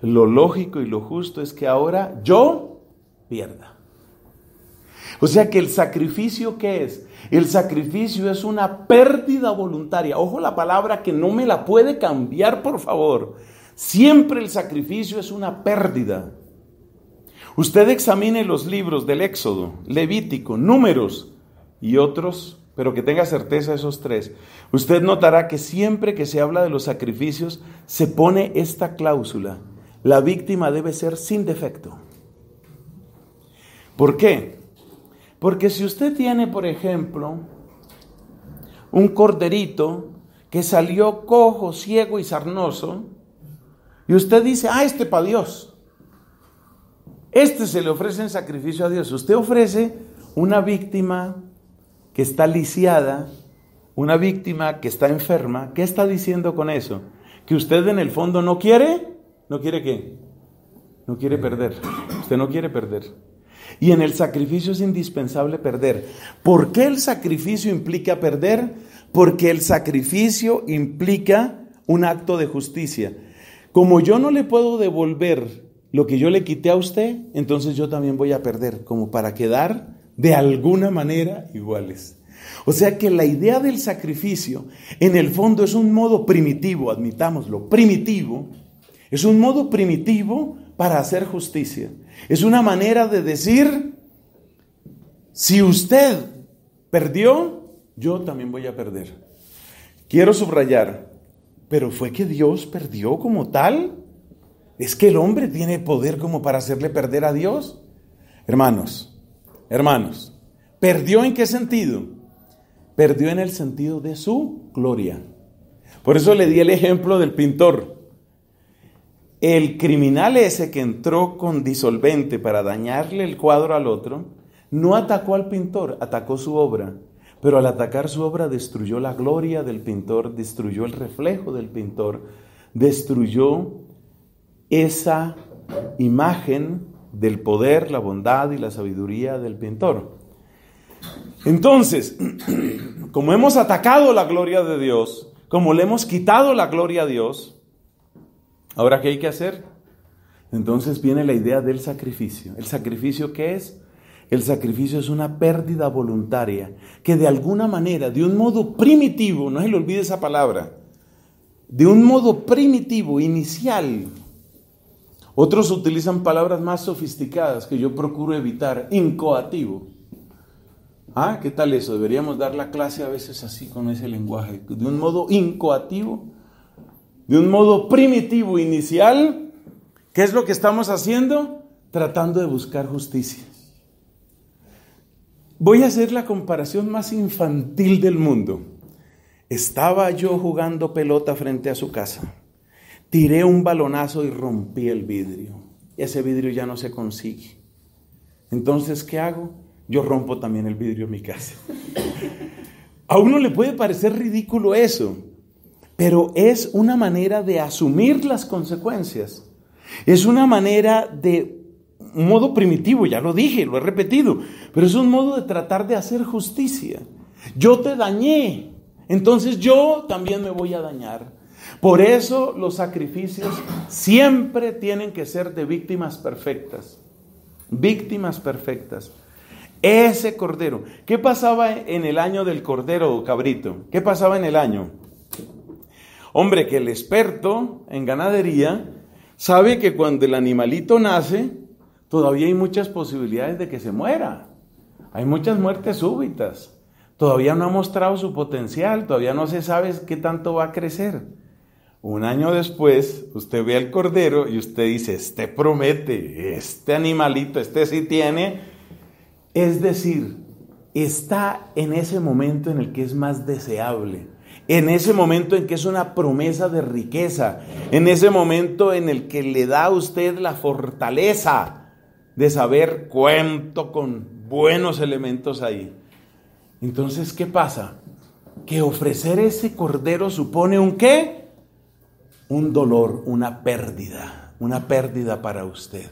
lo lógico y lo justo es que ahora yo pierda. O sea que el sacrificio, ¿qué es? El sacrificio es una pérdida voluntaria. Ojo la palabra que no me la puede cambiar, por favor. Siempre el sacrificio es una pérdida. Usted examine los libros del Éxodo, Levítico, Números y otros, pero que tenga certeza de esos 3. Usted notará que siempre que se habla de los sacrificios se pone esta cláusula: la víctima debe ser sin defecto. ¿Por qué? Porque si usted tiene, por ejemplo, un corderito que salió cojo, ciego y sarnoso, y usted dice, este para Dios, este se le ofrece en sacrificio a Dios. Usted ofrece una víctima que está lisiada, una víctima que está enferma. ¿Qué está diciendo con eso? Que usted en el fondo no quiere ¿qué? No quiere perder. Usted no quiere perder. Y en el sacrificio es indispensable perder. ¿Por qué el sacrificio implica perder? Porque el sacrificio implica un acto de justicia. Como yo no le puedo devolver lo que yo le quité a usted, entonces yo también voy a perder, como para quedar de alguna manera iguales. O sea que la idea del sacrificio, en el fondo, es un modo primitivo, admitámoslo, primitivo. Es un modo primitivo para hacer justicia. Es una manera de decir, si usted perdió, yo también voy a perder. Quiero subrayar, pero ¿fue que Dios perdió como tal? ¿Es que el hombre tiene poder como para hacerle perder a Dios? Hermanos, ¿perdió en qué sentido? Perdió en el sentido de su gloria. Por eso le di el ejemplo del pintor. El criminal ese que entró con disolvente para dañarle el cuadro al otro, no atacó al pintor, atacó su obra. Pero al atacar su obra destruyó la gloria del pintor, destruyó el reflejo del pintor, destruyó esa imagen del poder, la bondad y la sabiduría del pintor. Entonces, como hemos atacado la gloria de Dios, como le hemos quitado la gloria a Dios, ¿ahora qué hay que hacer? Entonces viene la idea del sacrificio. ¿El sacrificio qué es? El sacrificio es una pérdida voluntaria que de alguna manera, de un modo primitivo, no se le olvide esa palabra, de un modo primitivo, inicial. Otros utilizan palabras más sofisticadas que yo procuro evitar, incoativo. ¿Ah? ¿Qué tal eso? Deberíamos dar la clase a veces así con ese lenguaje, de un modo incoativo, de un modo primitivo, inicial. ¿Qué es lo que estamos haciendo? Tratando de buscar justicia. Voy a hacer la comparación más infantil del mundo. Estaba yo jugando pelota frente a su casa. Tiré un balonazo y rompí el vidrio. Ese vidrio ya no se consigue. Entonces, ¿qué hago? Yo rompo también el vidrio en mi casa. A uno le puede parecer ridículo eso, pero es una manera de asumir las consecuencias. Es una manera de un modo primitivo, ya lo dije, lo he repetido, pero es un modo de tratar de hacer justicia. Yo te dañé, entonces yo también me voy a dañar. Por eso los sacrificios siempre tienen que ser de víctimas perfectas. Víctimas perfectas. Ese cordero. ¿Qué pasaba en el año del cordero, cabrito? ¿Qué pasaba en el año? Hombre, que el experto en ganadería sabe que cuando el animalito nace, todavía hay muchas posibilidades de que se muera. Hay muchas muertes súbitas. Todavía no ha mostrado su potencial, todavía no se sabe qué tanto va a crecer. Un año después, usted ve al cordero y usted dice, este promete, este animalito, este sí tiene. Es decir, está en ese momento en el que es más deseable, en ese momento en que es una promesa de riqueza, en ese momento en el que le da a usted la fortaleza de saber cuento con buenos elementos ahí. Entonces, ¿qué pasa? Que ofrecer ese cordero supone ¿un qué? Un dolor, una pérdida para usted.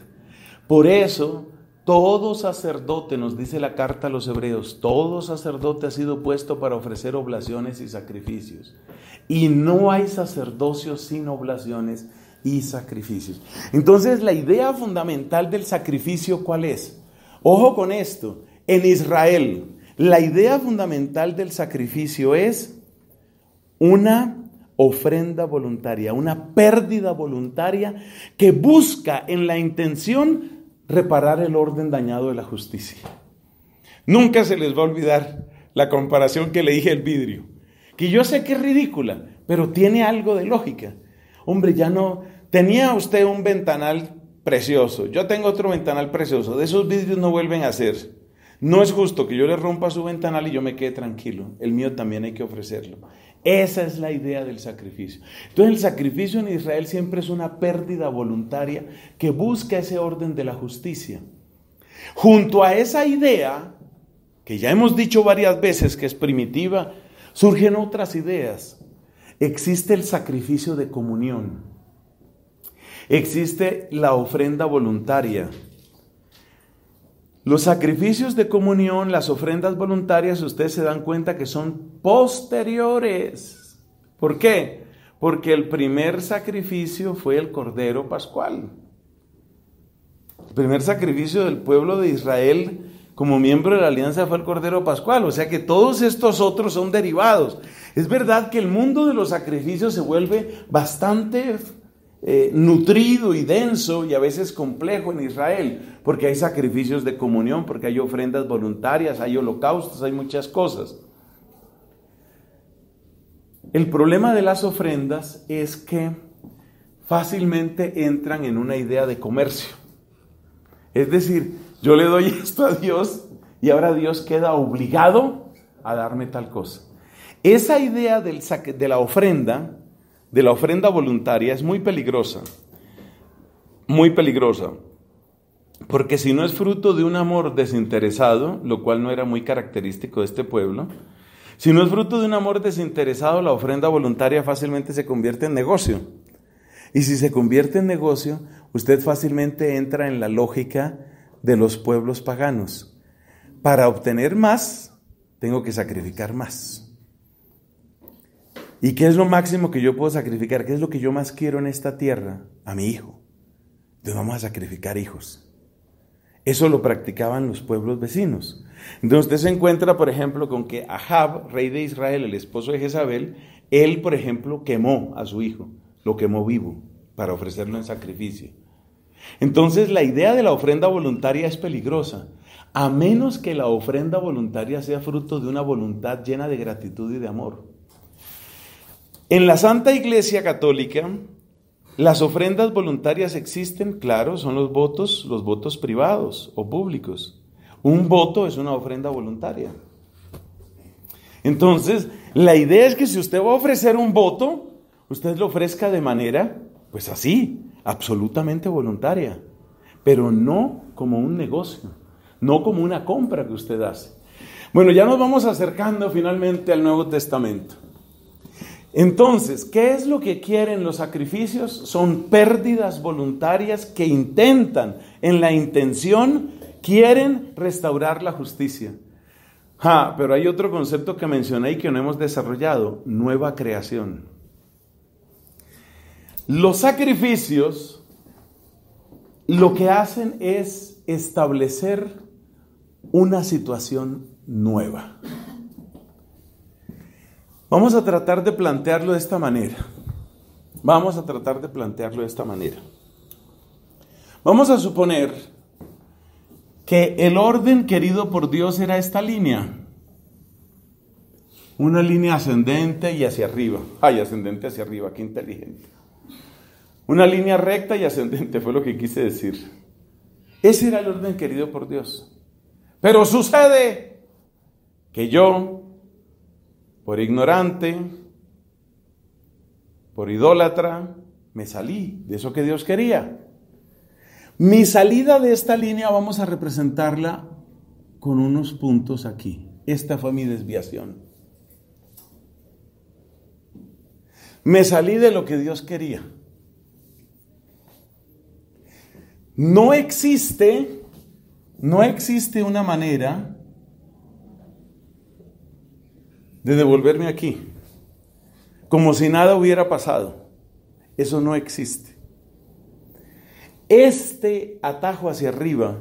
Por eso, todo sacerdote, nos dice la carta a los Hebreos, todo sacerdote ha sido puesto para ofrecer oblaciones y sacrificios. Y no hay sacerdocio sin oblaciones y sacrificios. Entonces, la idea fundamental del sacrificio, ¿cuál es? Ojo con esto, en Israel, la idea fundamental del sacrificio es una ofrenda voluntaria, una pérdida voluntaria que busca en la intención reparar el orden dañado de la justicia. Nunca se les va a olvidar la comparación que le dije al vidrio, que yo sé que es ridícula, pero tiene algo de lógica. Hombre, ya no, tenía usted un ventanal precioso, yo tengo otro ventanal precioso, de esos vidrios no vuelven a hacer. No es justo que yo le rompa su ventanal y yo me quede tranquilo, el mío también hay que ofrecerlo. Esa es la idea del sacrificio. Entonces el sacrificio en Israel siempre es una pérdida voluntaria que busca ese orden de la justicia. Junto a esa idea, que ya hemos dicho varias veces que es primitiva, surgen otras ideas. Existe el sacrificio de comunión. Existe la ofrenda voluntaria. Los sacrificios de comunión, las ofrendas voluntarias, ustedes se dan cuenta que son posteriores. ¿Por qué? Porque el primer sacrificio fue el Cordero Pascual. El primer sacrificio del pueblo de Israel como miembro de la alianza fue el Cordero Pascual. O sea que todos estos otros son derivados. Es verdad que el mundo de los sacrificios se vuelve bastante nutrido y denso y a veces complejo en Israel, porque hay sacrificios de comunión, porque hay ofrendas voluntarias, hay holocaustos, hay muchas cosas. El problema de las ofrendas es que fácilmente entran en una idea de comercio. Es decir, yo le doy esto a Dios y ahora Dios queda obligado a darme tal cosa. Esa idea de la ofrenda voluntaria es muy peligrosa, porque si no es fruto de un amor desinteresado, lo cual no era muy característico de este pueblo, si no es fruto de un amor desinteresado, la ofrenda voluntaria fácilmente se convierte en negocio. Y si se convierte en negocio, usted fácilmente entra en la lógica de los pueblos paganos. Para obtener más, tengo que sacrificar más. ¿Y qué es lo máximo que yo puedo sacrificar? ¿Qué es lo que yo más quiero en esta tierra? A mi hijo. Entonces vamos a sacrificar hijos. Eso lo practicaban los pueblos vecinos. Entonces usted se encuentra, por ejemplo, con que Ahab, rey de Israel, el esposo de Jezabel, él, por ejemplo, quemó a su hijo, lo quemó vivo para ofrecerlo en sacrificio. Entonces la idea de la ofrenda voluntaria es peligrosa, a menos que la ofrenda voluntaria sea fruto de una voluntad llena de gratitud y de amor. En la Santa Iglesia Católica, las ofrendas voluntarias existen, claro, son los votos privados o públicos. Un voto es una ofrenda voluntaria. Entonces, la idea es que si usted va a ofrecer un voto, usted lo ofrezca de manera, pues así, absolutamente voluntaria, pero no como un negocio, no como una compra que usted hace. Bueno, ya nos vamos acercando finalmente al Nuevo Testamento. Entonces, ¿qué es lo que quieren los sacrificios? Son pérdidas voluntarias que intentan, en la intención, quieren restaurar la justicia. Pero hay otro concepto que mencioné y que no hemos desarrollado, nueva creación. Los sacrificios lo que hacen es establecer una situación nueva. Vamos a tratar de plantearlo de esta manera. Vamos a suponer que el orden querido por Dios era esta línea. Una línea ascendente y hacia arriba. Ascendente hacia arriba, qué inteligente. Una línea recta y ascendente, fue lo que quise decir. Ese era el orden querido por Dios. Pero sucede que yo, por ignorante, por idólatra, me salí de eso que Dios quería. Mi salida de esta línea vamos a representarla con unos puntos aquí. Esta fue mi desviación. Me salí de lo que Dios quería. No existe una manera de devolverme aquí, como si nada hubiera pasado. Eso no existe. Este atajo hacia arriba,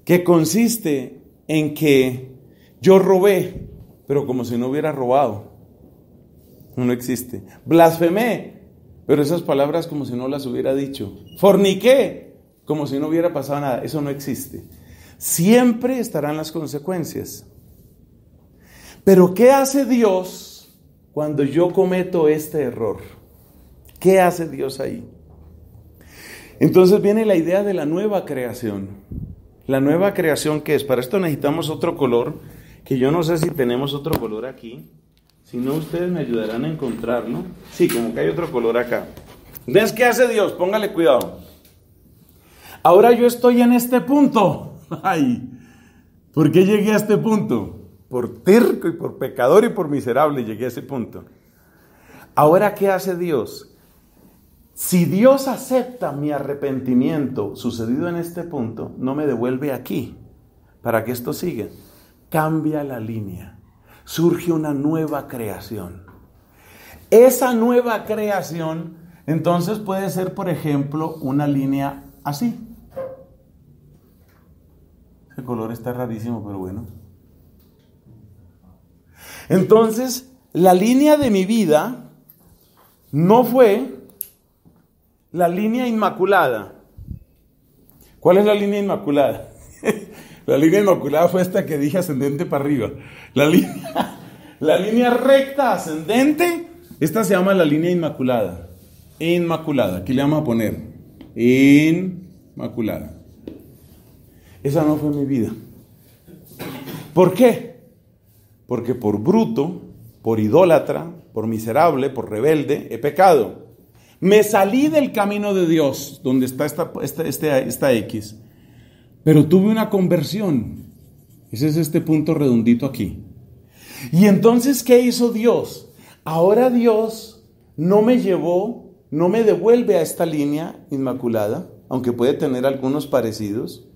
que consiste en que yo robé, pero como si no hubiera robado, no existe. Blasfemé, pero esas palabras como si no las hubiera dicho. Forniqué, como si no hubiera pasado nada. Eso no existe. Siempre estarán las consecuencias. Pero ¿qué hace Dios cuando yo cometo este error? ¿Qué hace Dios ahí? Entonces viene la idea de la nueva creación. La nueva creación, ¿qué es? Para esto necesitamos otro color, que yo no sé si tenemos otro color aquí. Si no, ustedes me ayudarán a encontrarlo. Sí, como que hay otro color acá. Entonces, ¿qué hace Dios? Póngale cuidado. Ahora yo estoy en este punto. ¿Por qué llegué a este punto? Por terco y por pecador y por miserable llegué a ese punto. Ahora, ¿qué hace Dios? Si Dios acepta mi arrepentimiento sucedido en este punto, no me devuelve aquí para que esto siga. Cambia la línea. Surge una nueva creación. Esa nueva creación, entonces puede ser, por ejemplo, una línea así. El color está rarísimo, pero bueno. Entonces, la línea de mi vida no fue la línea inmaculada. ¿Cuál es la línea inmaculada? La línea inmaculada fue esta que dije, ascendente para arriba. La línea recta ascendente, esta se llama la línea inmaculada. Inmaculada, aquí le vamos a poner inmaculada. Esa no fue mi vida. ¿Por qué? Porque por bruto, por idólatra, por miserable, por rebelde, he pecado. Me salí del camino de Dios, donde está esta X. Pero tuve una conversión. Ese es este punto redondito aquí. Y entonces, ¿qué hizo Dios? Ahora Dios no me devuelve a esta línea inmaculada, aunque puede tener algunos parecidos,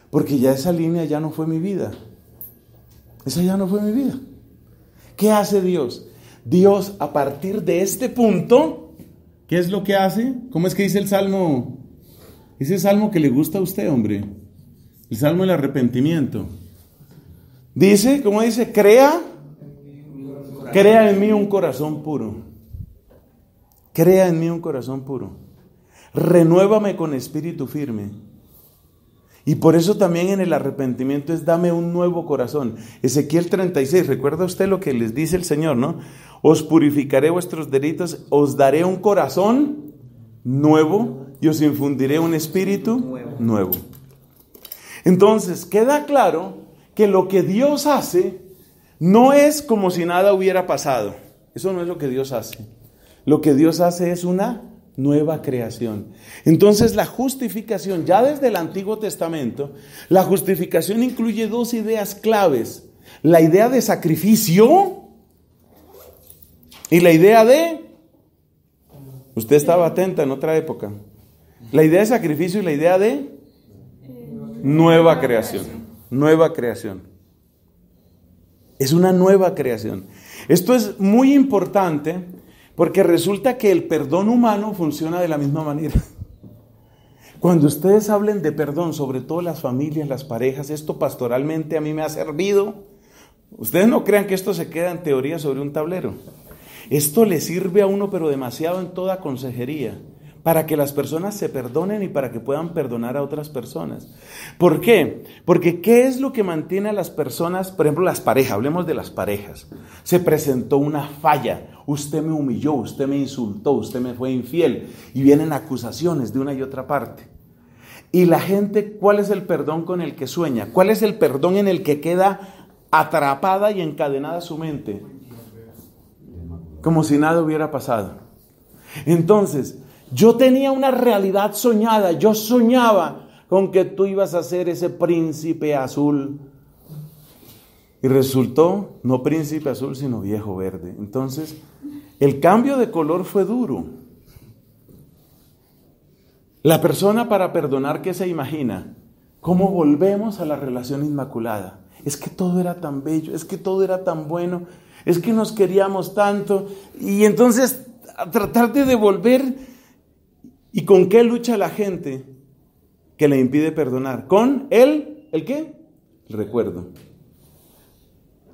porque ya esa línea ya no fue mi vida. Esa ya no fue mi vida. ¿Qué hace Dios? Dios, a partir de este punto, ¿qué es lo que hace? ¿Cómo es que dice el Salmo? Ese salmo que le gusta a usted, hombre. El salmo del arrepentimiento. Dice, ¿cómo dice? Crea en mí un corazón puro. Crea en mí un corazón puro. Renuévame con espíritu firme. Y por eso también en el arrepentimiento es dame un nuevo corazón. Ezequiel 36, recuerda usted lo que les dice el Señor, ¿no? Os purificaré vuestros delitos, os daré un corazón nuevo y os infundiré un espíritu nuevo. Entonces, queda claro que lo que Dios hace no es como si nada hubiera pasado. Eso no es lo que Dios hace. Lo que Dios hace es una nueva creación. Entonces, la justificación, ya desde el Antiguo Testamento, la justificación incluye dos ideas claves. La idea de sacrificio y la idea de... Usted estaba atenta en otra época. La idea de sacrificio y la idea de nueva creación. Nueva creación. Es una nueva creación. Esto es muy importante porque resulta que el perdón humano funciona de la misma manera. Cuando ustedes hablen de perdón, sobre todo las familias, las parejas, esto pastoralmente a mí me ha servido. Ustedes no crean que esto se queda en teoría sobre un tablero. Esto le sirve a uno, pero demasiado en toda consejería, para que las personas se perdonen y para que puedan perdonar a otras personas. ¿Por qué? Porque ¿qué es lo que mantiene a las personas? Por ejemplo, las parejas, hablemos de las parejas. Se presentó una falla, usted me humilló, usted me insultó, usted me fue infiel, y vienen acusaciones de una y otra parte. Y la gente, ¿cuál es el perdón con el que sueña? ¿Cuál es el perdón en el que queda atrapada y encadenada su mente? Como si nada hubiera pasado. Entonces, yo tenía una realidad soñada, yo soñaba con que tú ibas a ser ese príncipe azul. Y resultó, no príncipe azul, sino viejo verde. Entonces, el cambio de color fue duro. La persona para perdonar, ¿qué se imagina? ¿Cómo volvemos a la relación inmaculada? Es que todo era tan bello, es que todo era tan bueno, es que nos queríamos tanto. Y entonces, a tratar de devolver... ¿Y con qué lucha la gente que le impide perdonar? Con ¿el qué? El recuerdo.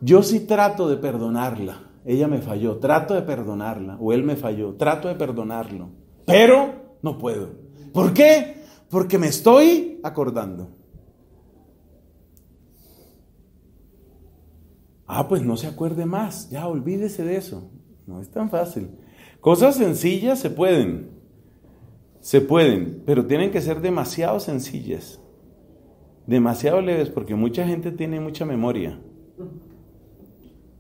Yo sí trato de perdonarla. Ella me falló, trato de perdonarla. O él me falló, trato de perdonarlo. Pero no puedo. ¿Por qué? Porque me estoy acordando. Pues no se acuerde más. Ya, olvídese de eso. No es tan fácil. Cosas sencillas se pueden, pero tienen que ser demasiado sencillas, demasiado leves, porque mucha gente tiene mucha memoria.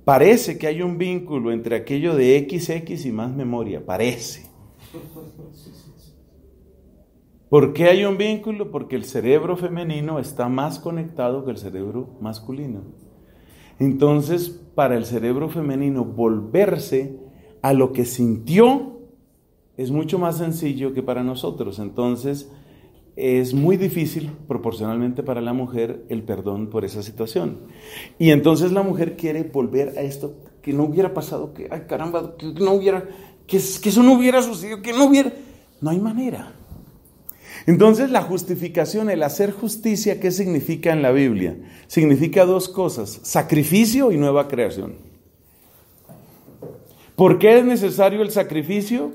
Parece que hay un vínculo entre aquello de XX y más memoria, parece. ¿Por qué hay un vínculo? Porque el cerebro femenino está más conectado que el cerebro masculino. Entonces, para el cerebro femenino volverse a lo que sintió es mucho más sencillo que para nosotros. Entonces, es muy difícil proporcionalmente para la mujer el perdón por esa situación. Y entonces la mujer quiere volver a esto que no hubiera pasado, que, ay caramba, que no hubiera, que eso no hubiera sucedido, que no hubiera, no hay manera. Entonces la justificación, el hacer justicia, ¿qué significa en la Biblia? Significa dos cosas, sacrificio y nueva creación. ¿Por qué es necesario el sacrificio?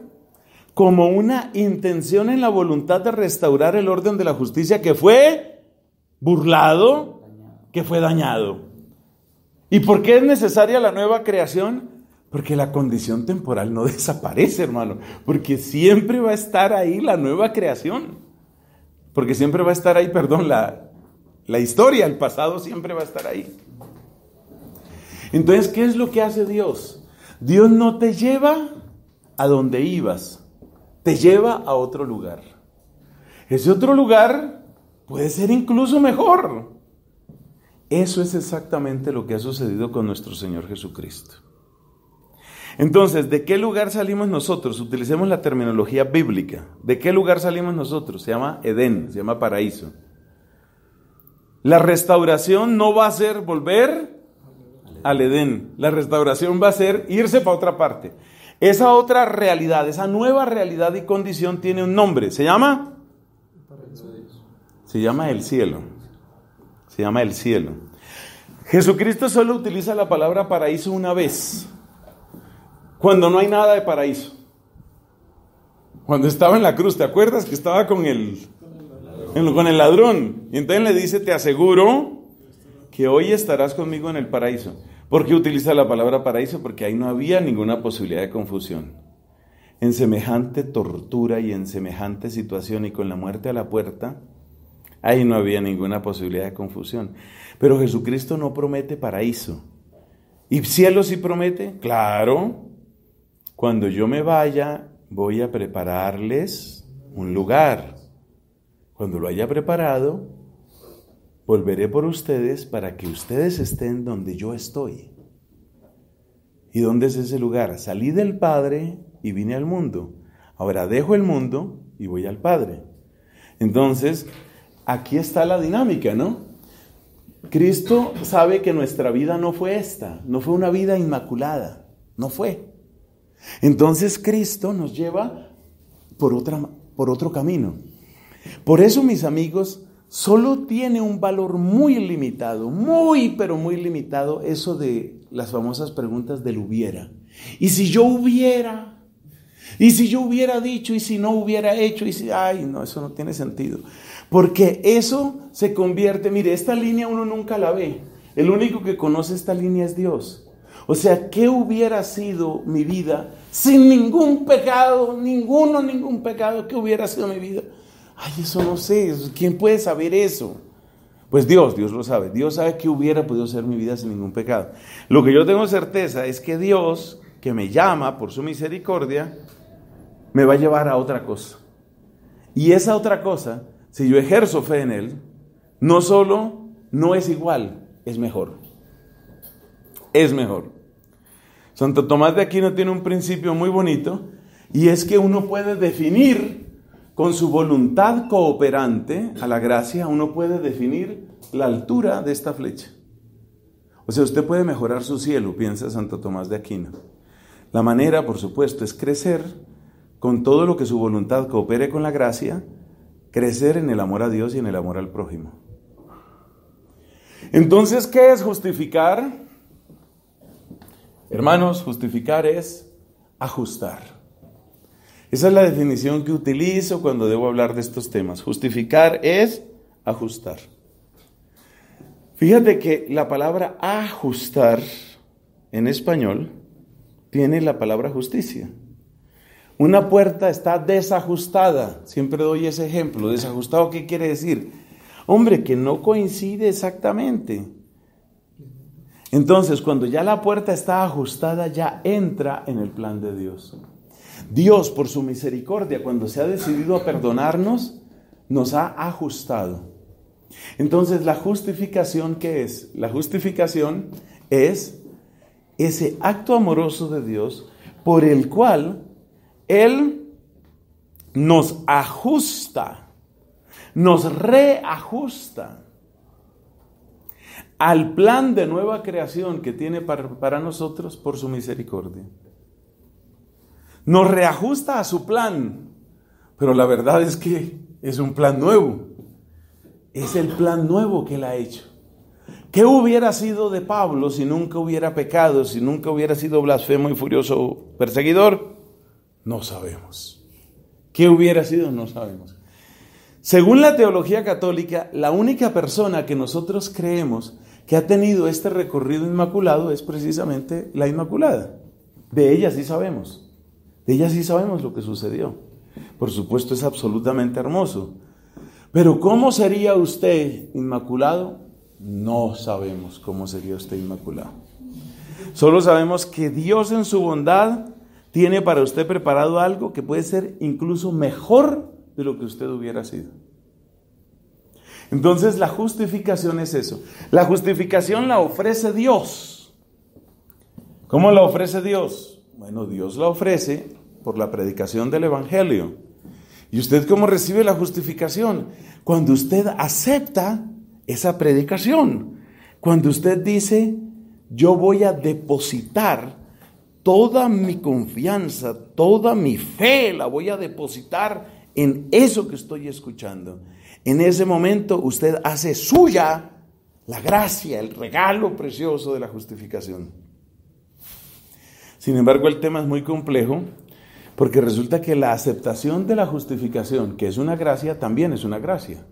Como una intención en la voluntad de restaurar el orden de la justicia que fue burlado, que fue dañado. ¿Y por qué es necesaria la nueva creación? Porque la condición temporal no desaparece, hermano, porque siempre va a estar ahí la nueva creación. Porque siempre va a estar ahí, la historia, el pasado siempre va a estar ahí. Entonces, ¿qué es lo que hace Dios? Dios no te lleva a donde ibas, te lleva a otro lugar. Ese otro lugar puede ser incluso mejor. Eso es exactamente lo que ha sucedido con nuestro Señor Jesucristo. Entonces, ¿de qué lugar salimos nosotros? Utilicemos la terminología bíblica. ¿De qué lugar salimos nosotros? Se llama Edén, se llama paraíso. La restauración no va a ser volver al Edén. La restauración va a ser irse para otra parte. Esa otra realidad, esa nueva realidad y condición tiene un nombre. ¿Se llama? Se llama el cielo. Se llama el cielo. Jesucristo solo utiliza la palabra paraíso una vez. Cuando no hay nada de paraíso. Cuando estaba en la cruz, ¿te acuerdas que estaba con el ladrón? Y entonces le dice, te aseguro que hoy estarás conmigo en el paraíso. ¿Por qué utiliza la palabra paraíso? Porque ahí no había ninguna posibilidad de confusión. En semejante tortura y en semejante situación y con la muerte a la puerta, ahí no había ninguna posibilidad de confusión. Pero Jesucristo no promete paraíso. ¿Y cielo sí promete? Claro. Cuando yo me vaya, voy a prepararles un lugar. Cuando lo haya preparado, volveré por ustedes para que ustedes estén donde yo estoy. ¿Y dónde es ese lugar? Salí del Padre y vine al mundo. Ahora dejo el mundo y voy al Padre. Entonces, aquí está la dinámica, ¿no? Cristo sabe que nuestra vida no fue esta, no fue una vida inmaculada, no fue. Entonces Cristo nos lleva por otro camino. Por eso, mis amigos, solo tiene un valor muy limitado, pero muy limitado, eso de las famosas preguntas del hubiera. ¿Y si yo hubiera? ¿Y si yo hubiera dicho? ¿Y si no hubiera hecho? ¿Y si? Ay, no, eso no tiene sentido. Porque eso se convierte, mire, esta línea uno nunca la ve. El único que conoce esta línea es Dios. O sea, ¿qué hubiera sido mi vida sin ningún pecado, ningún pecado? ¿Qué hubiera sido mi vida? Ay, eso no sé, ¿quién puede saber eso? Pues Dios lo sabe. Dios sabe que hubiera podido ser mi vida sin ningún pecado. Lo que yo tengo certeza es que Dios, que me llama por su misericordia, me va a llevar a otra cosa. Y esa otra cosa, si yo ejerzo fe en Él, no solo no es igual, es mejor. Es mejor. Santo Tomás de Aquino tiene un principio muy bonito, y es que uno puede definir con su voluntad cooperante a la gracia, uno puede definir la altura de esta flecha. O sea, usted puede mejorar su cielo, piensa Santo Tomás de Aquino. La manera, por supuesto, es crecer con todo lo que su voluntad coopere con la gracia, crecer en el amor a Dios y en el amor al prójimo. Entonces, ¿qué es justificar? Hermanos, justificar es ajustar. Esa es la definición que utilizo cuando debo hablar de estos temas. Justificar es ajustar. Fíjate que la palabra ajustar en español tiene la palabra justicia. Una puerta está desajustada. Siempre doy ese ejemplo. ¿Desajustado qué quiere decir? Hombre, que no coincide exactamente. Entonces, cuando ya la puerta está ajustada, ya entra en el plan de Dios. Dios, por su misericordia, cuando se ha decidido a perdonarnos, nos ha ajustado. Entonces, ¿la justificación qué es? La justificación es ese acto amoroso de Dios por el cual Él nos ajusta, nos reajusta al plan de nueva creación que tiene para nosotros por su misericordia. Nos reajusta a su plan, pero la verdad es que es un plan nuevo. Es el plan nuevo que Él ha hecho. ¿Qué hubiera sido de Pablo si nunca hubiera pecado, si nunca hubiera sido blasfemo y furioso perseguidor? No sabemos. ¿Qué hubiera sido? No sabemos. Según la teología católica, la única persona que nosotros creemos que ha tenido este recorrido inmaculado es precisamente la Inmaculada. De ella sí sabemos. De ella sí sabemos lo que sucedió. Por supuesto, es absolutamente hermoso. Pero ¿cómo sería usted inmaculado? No sabemos cómo sería usted inmaculado. Solo sabemos que Dios en su bondad tiene para usted preparado algo que puede ser incluso mejor de lo que usted hubiera sido. Entonces la justificación es eso. La justificación la ofrece Dios. ¿Cómo la ofrece Dios? Bueno, Dios la ofrece por la predicación del Evangelio. ¿Y usted cómo recibe la justificación? Cuando usted acepta esa predicación. Cuando usted dice, yo voy a depositar toda mi confianza, toda mi fe, la voy a depositar en eso que estoy escuchando. En ese momento usted hace suya la gracia, el regalo precioso de la justificación. Sin embargo, el tema es muy complejo porque resulta que la aceptación de la justificación, que es una gracia, también es una gracia.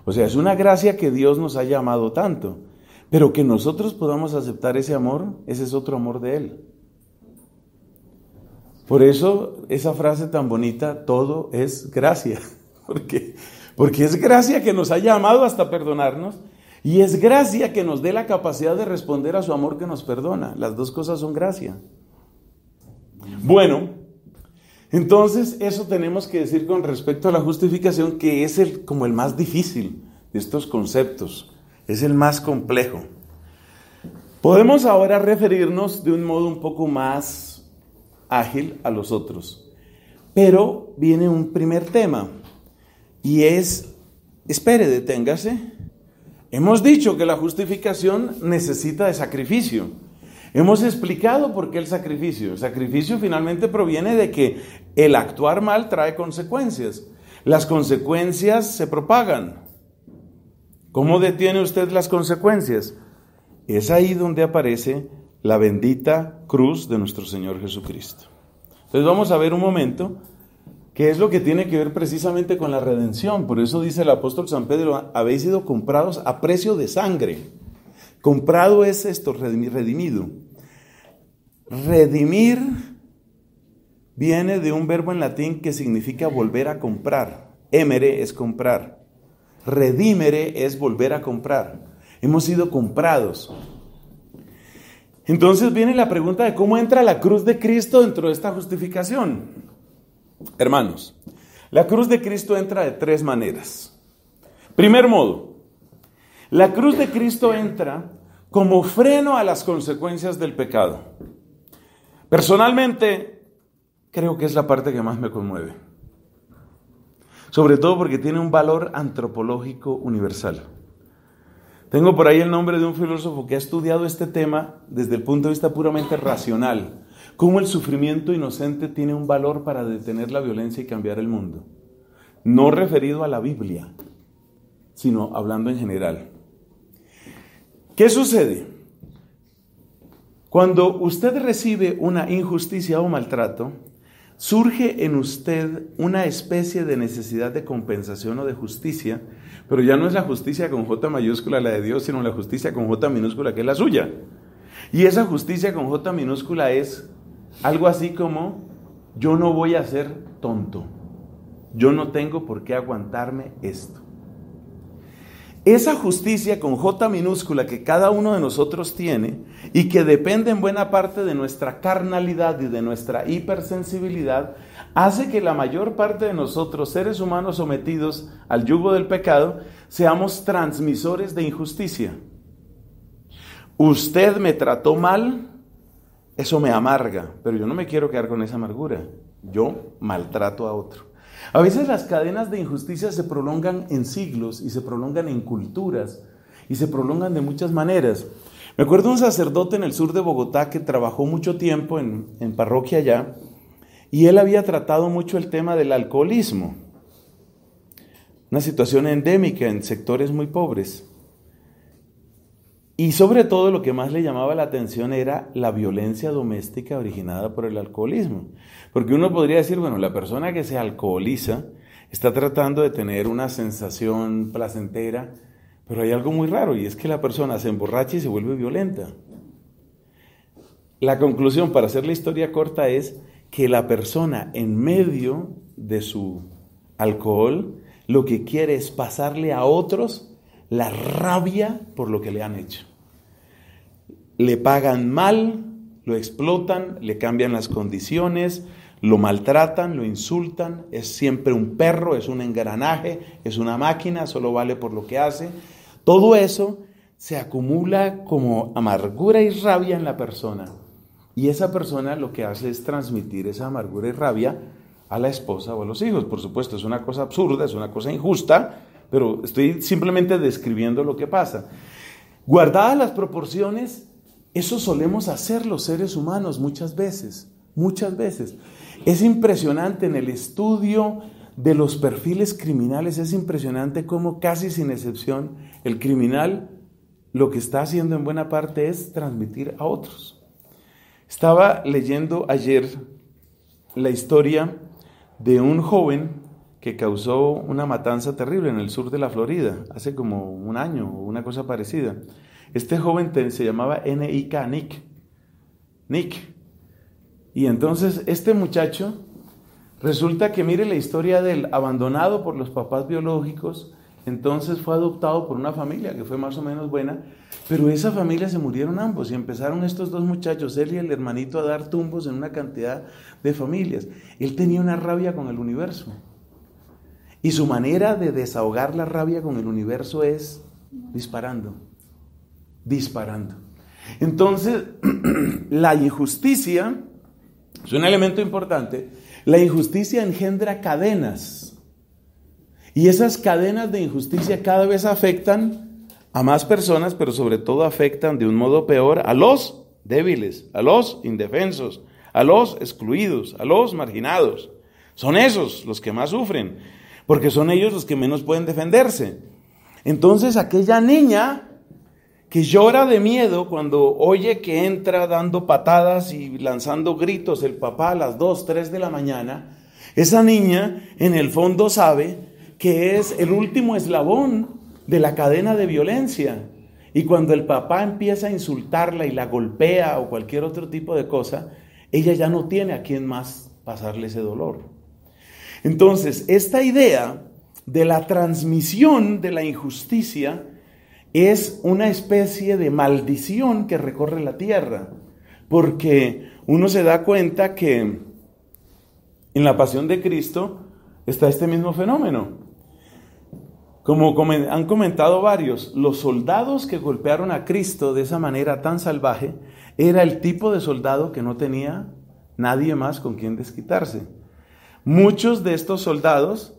O sea, es una gracia que Dios nos ha llamado tanto, pero que nosotros podamos aceptar ese amor, ese es otro amor de Él. Por eso esa frase tan bonita, todo es gracia, porque es gracia que nos haya amado hasta perdonarnos y es gracia que nos dé la capacidad de responder a su amor que nos perdona. Las dos cosas son gracia. Bueno, entonces eso tenemos que decir con respecto a la justificación, que es como el más difícil de estos conceptos, es el más complejo. Podemos ahora referirnos de un modo un poco más ágil a los otros. Pero viene un primer tema y es, espere, deténgase. Hemos dicho que la justificación necesita de sacrificio. Hemos explicado por qué el sacrificio. El sacrificio finalmente proviene de que el actuar mal trae consecuencias. Las consecuencias se propagan. ¿Cómo detiene usted las consecuencias? Es ahí donde aparece la bendita cruz de nuestro Señor Jesucristo. Entonces vamos a ver un momento qué es lo que tiene que ver precisamente con la redención. Por eso dice el apóstol San Pedro, habéis sido comprados a precio de sangre. Comprado es esto, redimido. Redimir viene de un verbo en latín que significa volver a comprar. Emere es comprar. Redimere es volver a comprar. Hemos sido comprados. Entonces viene la pregunta de cómo entra la cruz de Cristo dentro de esta justificación. Hermanos, la cruz de Cristo entra de tres maneras. Primer modo, la cruz de Cristo entra como freno a las consecuencias del pecado. Personalmente, creo que es la parte que más me conmueve. Sobre todo porque tiene un valor antropológico universal. Tengo por ahí el nombre de un filósofo que ha estudiado este tema desde el punto de vista puramente racional. Cómo el sufrimiento inocente tiene un valor para detener la violencia y cambiar el mundo. No referido a la Biblia, sino hablando en general. ¿Qué sucede? Cuando usted recibe una injusticia o maltrato, surge en usted una especie de necesidad de compensación o de justicia, pero ya no es la justicia con J mayúscula la de Dios, sino la justicia con J minúscula que es la suya. Y esa justicia con J minúscula es algo así como, yo no voy a ser tonto, yo no tengo por qué aguantarme esto. Esa justicia con J minúscula que cada uno de nosotros tiene y que depende en buena parte de nuestra carnalidad y de nuestra hipersensibilidad, hace que la mayor parte de nosotros, seres humanos sometidos al yugo del pecado, seamos transmisores de injusticia. Usted me trató mal, eso me amarga, pero yo no me quiero quedar con esa amargura. Yo maltrato a otro. A veces las cadenas de injusticia se prolongan en siglos y se prolongan en culturas y se prolongan de muchas maneras. Me acuerdo de un sacerdote en el sur de Bogotá que trabajó mucho tiempo en parroquia allá, y él había tratado mucho el tema del alcoholismo, una situación endémica en sectores muy pobres. Y sobre todo lo que más le llamaba la atención era la violencia doméstica originada por el alcoholismo. Porque uno podría decir, bueno, la persona que se alcoholiza está tratando de tener una sensación placentera, pero hay algo muy raro, y es que la persona se emborracha y se vuelve violenta. La conclusión, para hacer la historia corta, es que la persona en medio de su alcohol lo que quiere es pasarle a otros la rabia por lo que le han hecho. Le pagan mal, lo explotan, le cambian las condiciones, lo maltratan, lo insultan, es siempre un perro, es un engranaje, es una máquina, solo vale por lo que hace. Todo eso se acumula como amargura y rabia en la persona. Y esa persona lo que hace es transmitir esa amargura y rabia a la esposa o a los hijos. Por supuesto, es una cosa absurda, es una cosa injusta, pero estoy simplemente describiendo lo que pasa. Guardadas las proporciones, eso solemos hacer los seres humanos muchas veces. Es impresionante en el estudio de los perfiles criminales, es impresionante cómo casi sin excepción el criminal lo que está haciendo en buena parte es transmitir a otros. Estaba leyendo ayer la historia de un joven que causó una matanza terrible en el sur de la Florida, hace como un año o una cosa parecida. Este joven se llamaba Nick. Y entonces este muchacho, resulta que mire la historia del abandonado por los papás biológicos, entonces fue adoptado por una familia que fue más o menos buena, pero esa familia se murieron ambos y empezaron estos dos muchachos, él y el hermanito, a dar tumbos en una cantidad de familias. Él tenía una rabia con el universo y su manera de desahogar la rabia con el universo es disparando. Entonces, la injusticia es un elemento importante. La injusticia engendra cadenas. Y esas cadenas de injusticia cada vez afectan a más personas, pero sobre todo afectan de un modo peor a los débiles, a los indefensos, a los excluidos, a los marginados. Son esos los que más sufren, porque son ellos los que menos pueden defenderse. Entonces aquella niña que llora de miedo cuando oye que entra dando patadas y lanzando gritos el papá a las 2, 3 de la mañana, esa niña en el fondo sabe que es el último eslabón de la cadena de violencia. Y cuando el papá empieza a insultarla y la golpea o cualquier otro tipo de cosa, ella ya no tiene a quién más pasarle ese dolor. Entonces, esta idea de la transmisión de la injusticia es una especie de maldición que recorre la tierra, porque uno se da cuenta que en la pasión de Cristo está este mismo fenómeno. Como han comentado varios, los soldados que golpearon a Cristo de esa manera tan salvaje era el tipo de soldado que no tenía nadie más con quien desquitarse. Muchos de estos soldados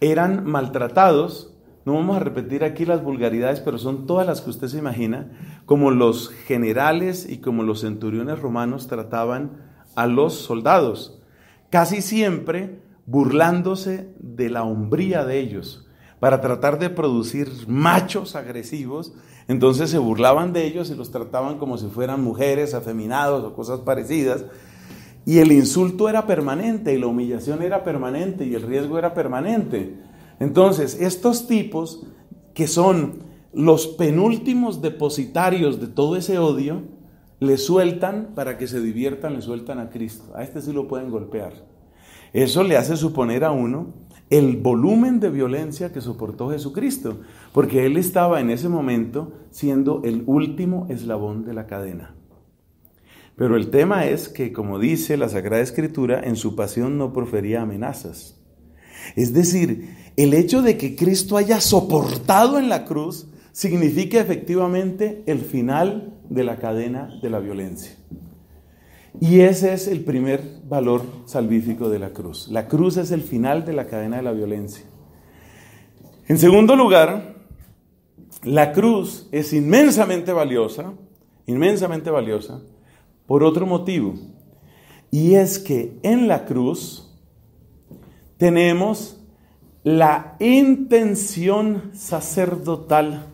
eran maltratados, no vamos a repetir aquí las vulgaridades, pero son todas las que usted se imagina, como los generales y como los centuriones romanos trataban a los soldados, casi siempre burlándose de la hombría de ellos, para tratar de producir machos agresivos. Entonces se burlaban de ellos y los trataban como si fueran mujeres, afeminados o cosas parecidas. Y el insulto era permanente y la humillación era permanente y el riesgo era permanente. Entonces, estos tipos que son los penúltimos depositarios de todo ese odio, le sueltan para que se diviertan, le sueltan a Cristo. A este sí lo pueden golpear. Eso le hace suponer a uno el volumen de violencia que soportó Jesucristo, porque Él estaba en ese momento siendo el último eslabón de la cadena. Pero el tema es que, como dice la Sagrada Escritura, en su pasión no profería amenazas. Es decir, el hecho de que Cristo haya soportado en la cruz significa efectivamente el final de la cadena de la violencia. Y ese es el primer valor salvífico de la cruz. La cruz es el final de la cadena de la violencia. En segundo lugar, la cruz es inmensamente valiosa por otro motivo. Y es que en la cruz tenemos la intención sacerdotal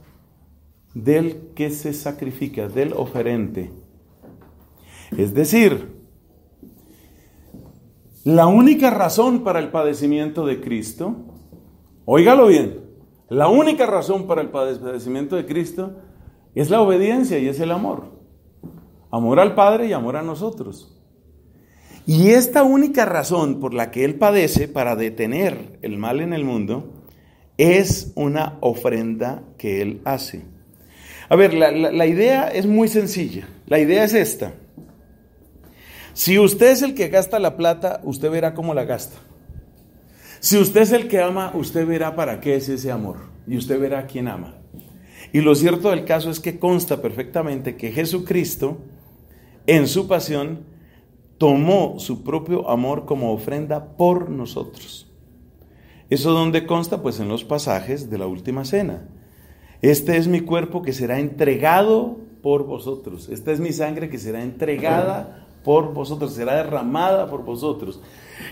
del que se sacrifica, del oferente. Es decir, la única razón para el padecimiento de Cristo, óigalo bien, la única razón para el padecimiento de Cristo es la obediencia y es el amor. Amor al Padre y amor a nosotros. Y esta única razón por la que Él padece para detener el mal en el mundo es una ofrenda que Él hace. A ver, la idea es muy sencilla. La idea es esta. Si usted es el que gasta la plata, usted verá cómo la gasta. Si usted es el que ama, usted verá para qué es ese amor. Y usted verá a quién ama. Y lo cierto del caso es que consta perfectamente que Jesucristo, en su pasión, tomó su propio amor como ofrenda por nosotros. ¿Eso dónde consta? Pues en los pasajes de la última cena. Este es mi cuerpo que será entregado por vosotros. Esta es mi sangre que será entregada por vosotros, será derramada por vosotros.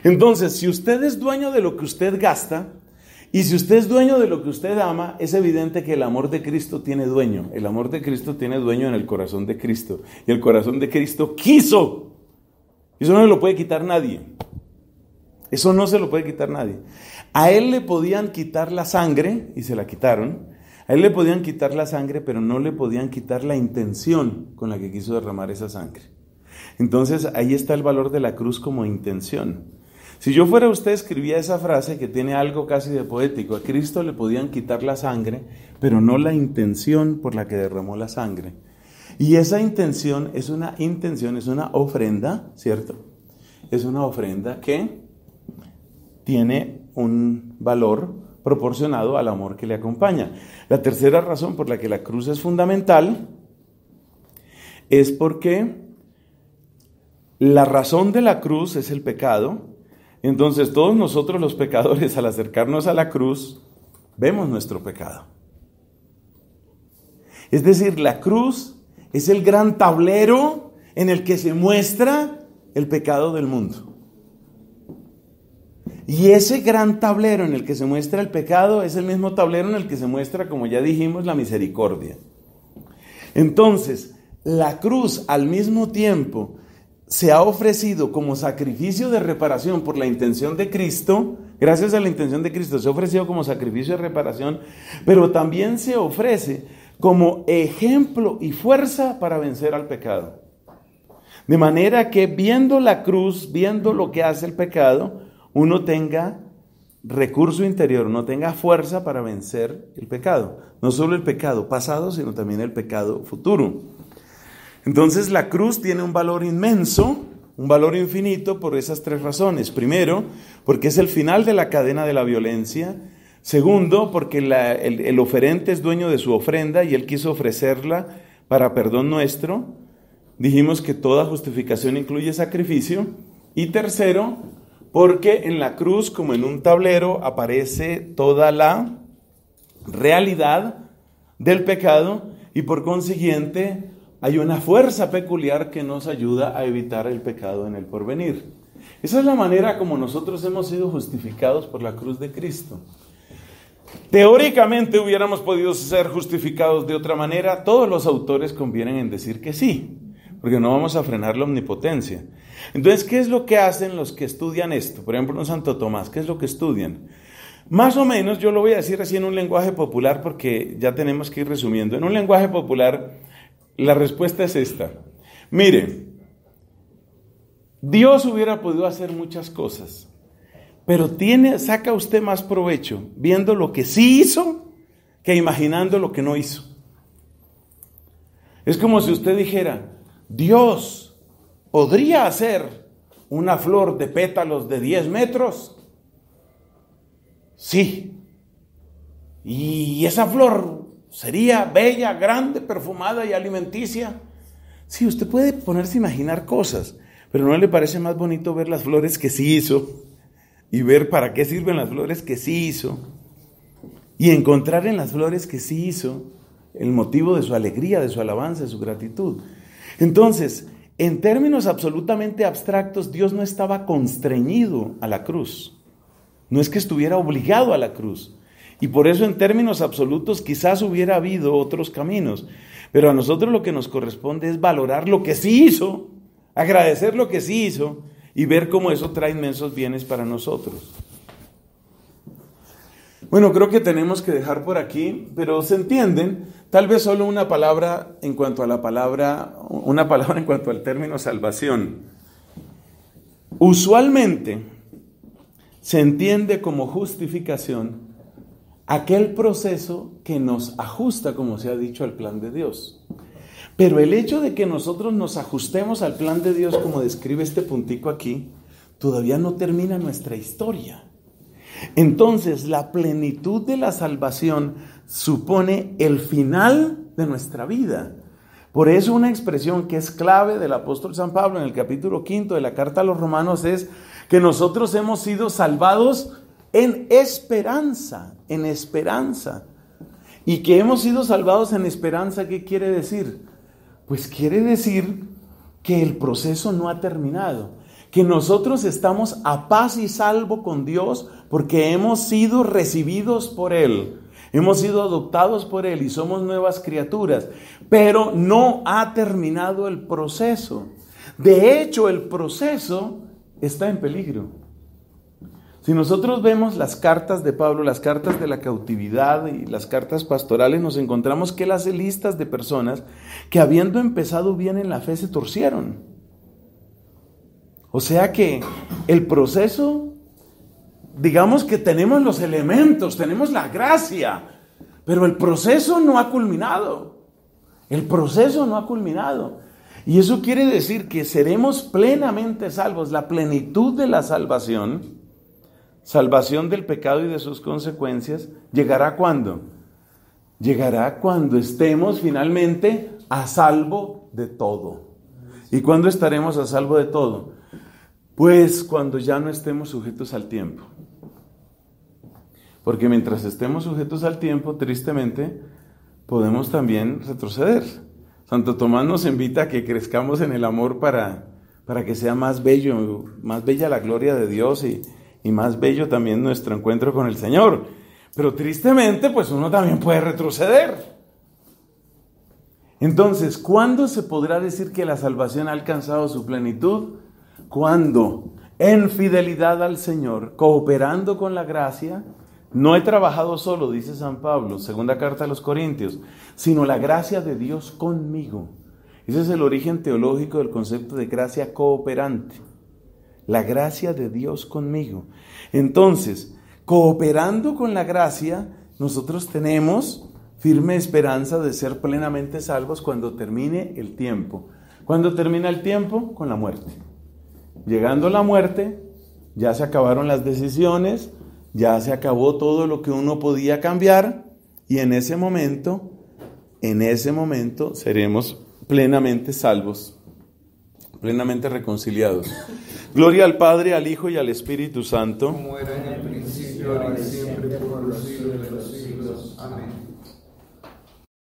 Entonces, si usted es dueño de lo que usted gasta, y si usted es dueño de lo que usted ama, es evidente que el amor de Cristo tiene dueño. El amor de Cristo tiene dueño en el corazón de Cristo. Y el corazón de Cristo quiso. Eso no se lo puede quitar nadie. Eso no se lo puede quitar nadie. A Él le podían quitar la sangre, y se la quitaron. A Él le podían quitar la sangre, pero no le podían quitar la intención con la que quiso derramar esa sangre. Entonces, ahí está el valor de la cruz como intención. Si yo fuera usted, escribía esa frase que tiene algo casi de poético. A Cristo le podían quitar la sangre, pero no la intención por la que derramó la sangre. Y esa intención es una ofrenda, ¿cierto? Es una ofrenda que tiene un valor proporcionado al amor que le acompaña. La tercera razón por la que la cruz es fundamental es porque la razón de la cruz es el pecado. Entonces todos nosotros los pecadores, al acercarnos a la cruz, vemos nuestro pecado. Es decir, la cruz es el gran tablero en el que se muestra el pecado del mundo. Y ese gran tablero en el que se muestra el pecado es el mismo tablero en el que se muestra, como ya dijimos, la misericordia. Entonces, la cruz al mismo tiempo se ha ofrecido como sacrificio de reparación por la intención de Cristo. Gracias a la intención de Cristo se ha ofrecido como sacrificio de reparación, pero también se ofrece como ejemplo y fuerza para vencer al pecado. De manera que viendo la cruz, viendo lo que hace el pecado, uno tenga recurso interior, uno tenga fuerza para vencer el pecado. No solo el pecado pasado, sino también el pecado futuro. Entonces la cruz tiene un valor inmenso, un valor infinito por esas tres razones. Primero, porque es el final de la cadena de la violencia. Segundo, porque el oferente es dueño de su ofrenda y él quiso ofrecerla para perdón nuestro. Dijimos que toda justificación incluye sacrificio. Y tercero, porque en la cruz, como en un tablero, aparece toda la realidad del pecado y por consiguiente hay una fuerza peculiar que nos ayuda a evitar el pecado en el porvenir. Esa es la manera como nosotros hemos sido justificados por la cruz de Cristo. Teóricamente hubiéramos podido ser justificados de otra manera. Todos los autores convienen en decir que sí, porque no vamos a frenar la omnipotencia. Entonces, ¿qué es lo que hacen los que estudian esto? Por ejemplo, en Santo Tomás, ¿qué es lo que estudian? Más o menos, yo lo voy a decir así en un lenguaje popular porque ya tenemos que ir resumiendo. En un lenguaje popular, la respuesta es esta. Mire, Dios hubiera podido hacer muchas cosas, pero saca usted más provecho viendo lo que sí hizo que imaginando lo que no hizo. Es como si usted dijera, Dios podría hacer una flor de pétalos de 10 metros. Sí. Y esa flor sería bella, grande, perfumada y alimenticia. Sí, usted puede ponerse a imaginar cosas, pero ¿no le parece más bonito ver las flores que sí hizo? Y ver para qué sirven las flores que sí hizo. Y encontrar en las flores que sí hizo el motivo de su alegría, de su alabanza, de su gratitud. Entonces, en términos absolutamente abstractos, Dios no estaba constreñido a la cruz. No es que estuviera obligado a la cruz. Y por eso en términos absolutos quizás hubiera habido otros caminos. Pero a nosotros lo que nos corresponde es valorar lo que sí hizo, agradecer lo que sí hizo y ver cómo eso trae inmensos bienes para nosotros. Bueno, creo que tenemos que dejar por aquí, pero se entienden, tal vez solo una palabra en cuanto al término salvación. Usualmente se entiende como justificación aquel proceso que nos ajusta, como se ha dicho, al plan de Dios. Pero el hecho de que nosotros nos ajustemos al plan de Dios, como describe este puntico aquí, todavía no termina nuestra historia. Entonces, la plenitud de la salvación supone el final de nuestra vida. Por eso una expresión que es clave del apóstol San Pablo en el capítulo 5 de la carta a los Romanos es que nosotros hemos sido salvados en esperanza. Y que hemos sido salvados en esperanza, ¿qué quiere decir? Pues quiere decir que el proceso no ha terminado. Que nosotros estamos a paz y salvo con Dios porque hemos sido recibidos por Él, hemos sido adoptados por Él y somos nuevas criaturas, pero no ha terminado el proceso. De hecho, el proceso está en peligro. Si nosotros vemos las cartas de Pablo, las cartas de la cautividad y las cartas pastorales, nos encontramos que él hace listas de personas que habiendo empezado bien en la fe se torcieron. O sea que el proceso, digamos que tenemos los elementos, tenemos la gracia, pero el proceso no ha culminado. El proceso no ha culminado. Y eso quiere decir que seremos plenamente salvos. La plenitud de la salvación, salvación del pecado y de sus consecuencias, ¿llegará cuándo? Llegará cuando estemos finalmente a salvo de todo. ¿Y cuándo estaremos a salvo de todo? Pues cuando ya no estemos sujetos al tiempo. Porque mientras estemos sujetos al tiempo, tristemente, podemos también retroceder. Santo Tomás nos invita a que crezcamos en el amor para que sea más bello, más bella la gloria de Dios y más bello también nuestro encuentro con el Señor. Pero tristemente, pues uno también puede retroceder. Entonces, ¿cuándo se podrá decir que la salvación ha alcanzado su plenitud? Cuando, en fidelidad al Señor, cooperando con la gracia, no he trabajado solo, dice San Pablo, segunda carta a los Corintios, sino la gracia de Dios conmigo. Ese es el origen teológico del concepto de gracia cooperante. La gracia de Dios conmigo. Entonces, cooperando con la gracia, nosotros tenemos firme esperanza de ser plenamente salvos cuando termine el tiempo. ¿Cuándo termina el tiempo? Con la muerte. Llegando a la muerte, ya se acabaron las decisiones, ya se acabó todo lo que uno podía cambiar y en ese momento seremos plenamente salvos, plenamente reconciliados. Gloria al Padre, al Hijo y al Espíritu Santo. Como era en el principio, ahora y siempre, por los siglos de los siglos. Amén.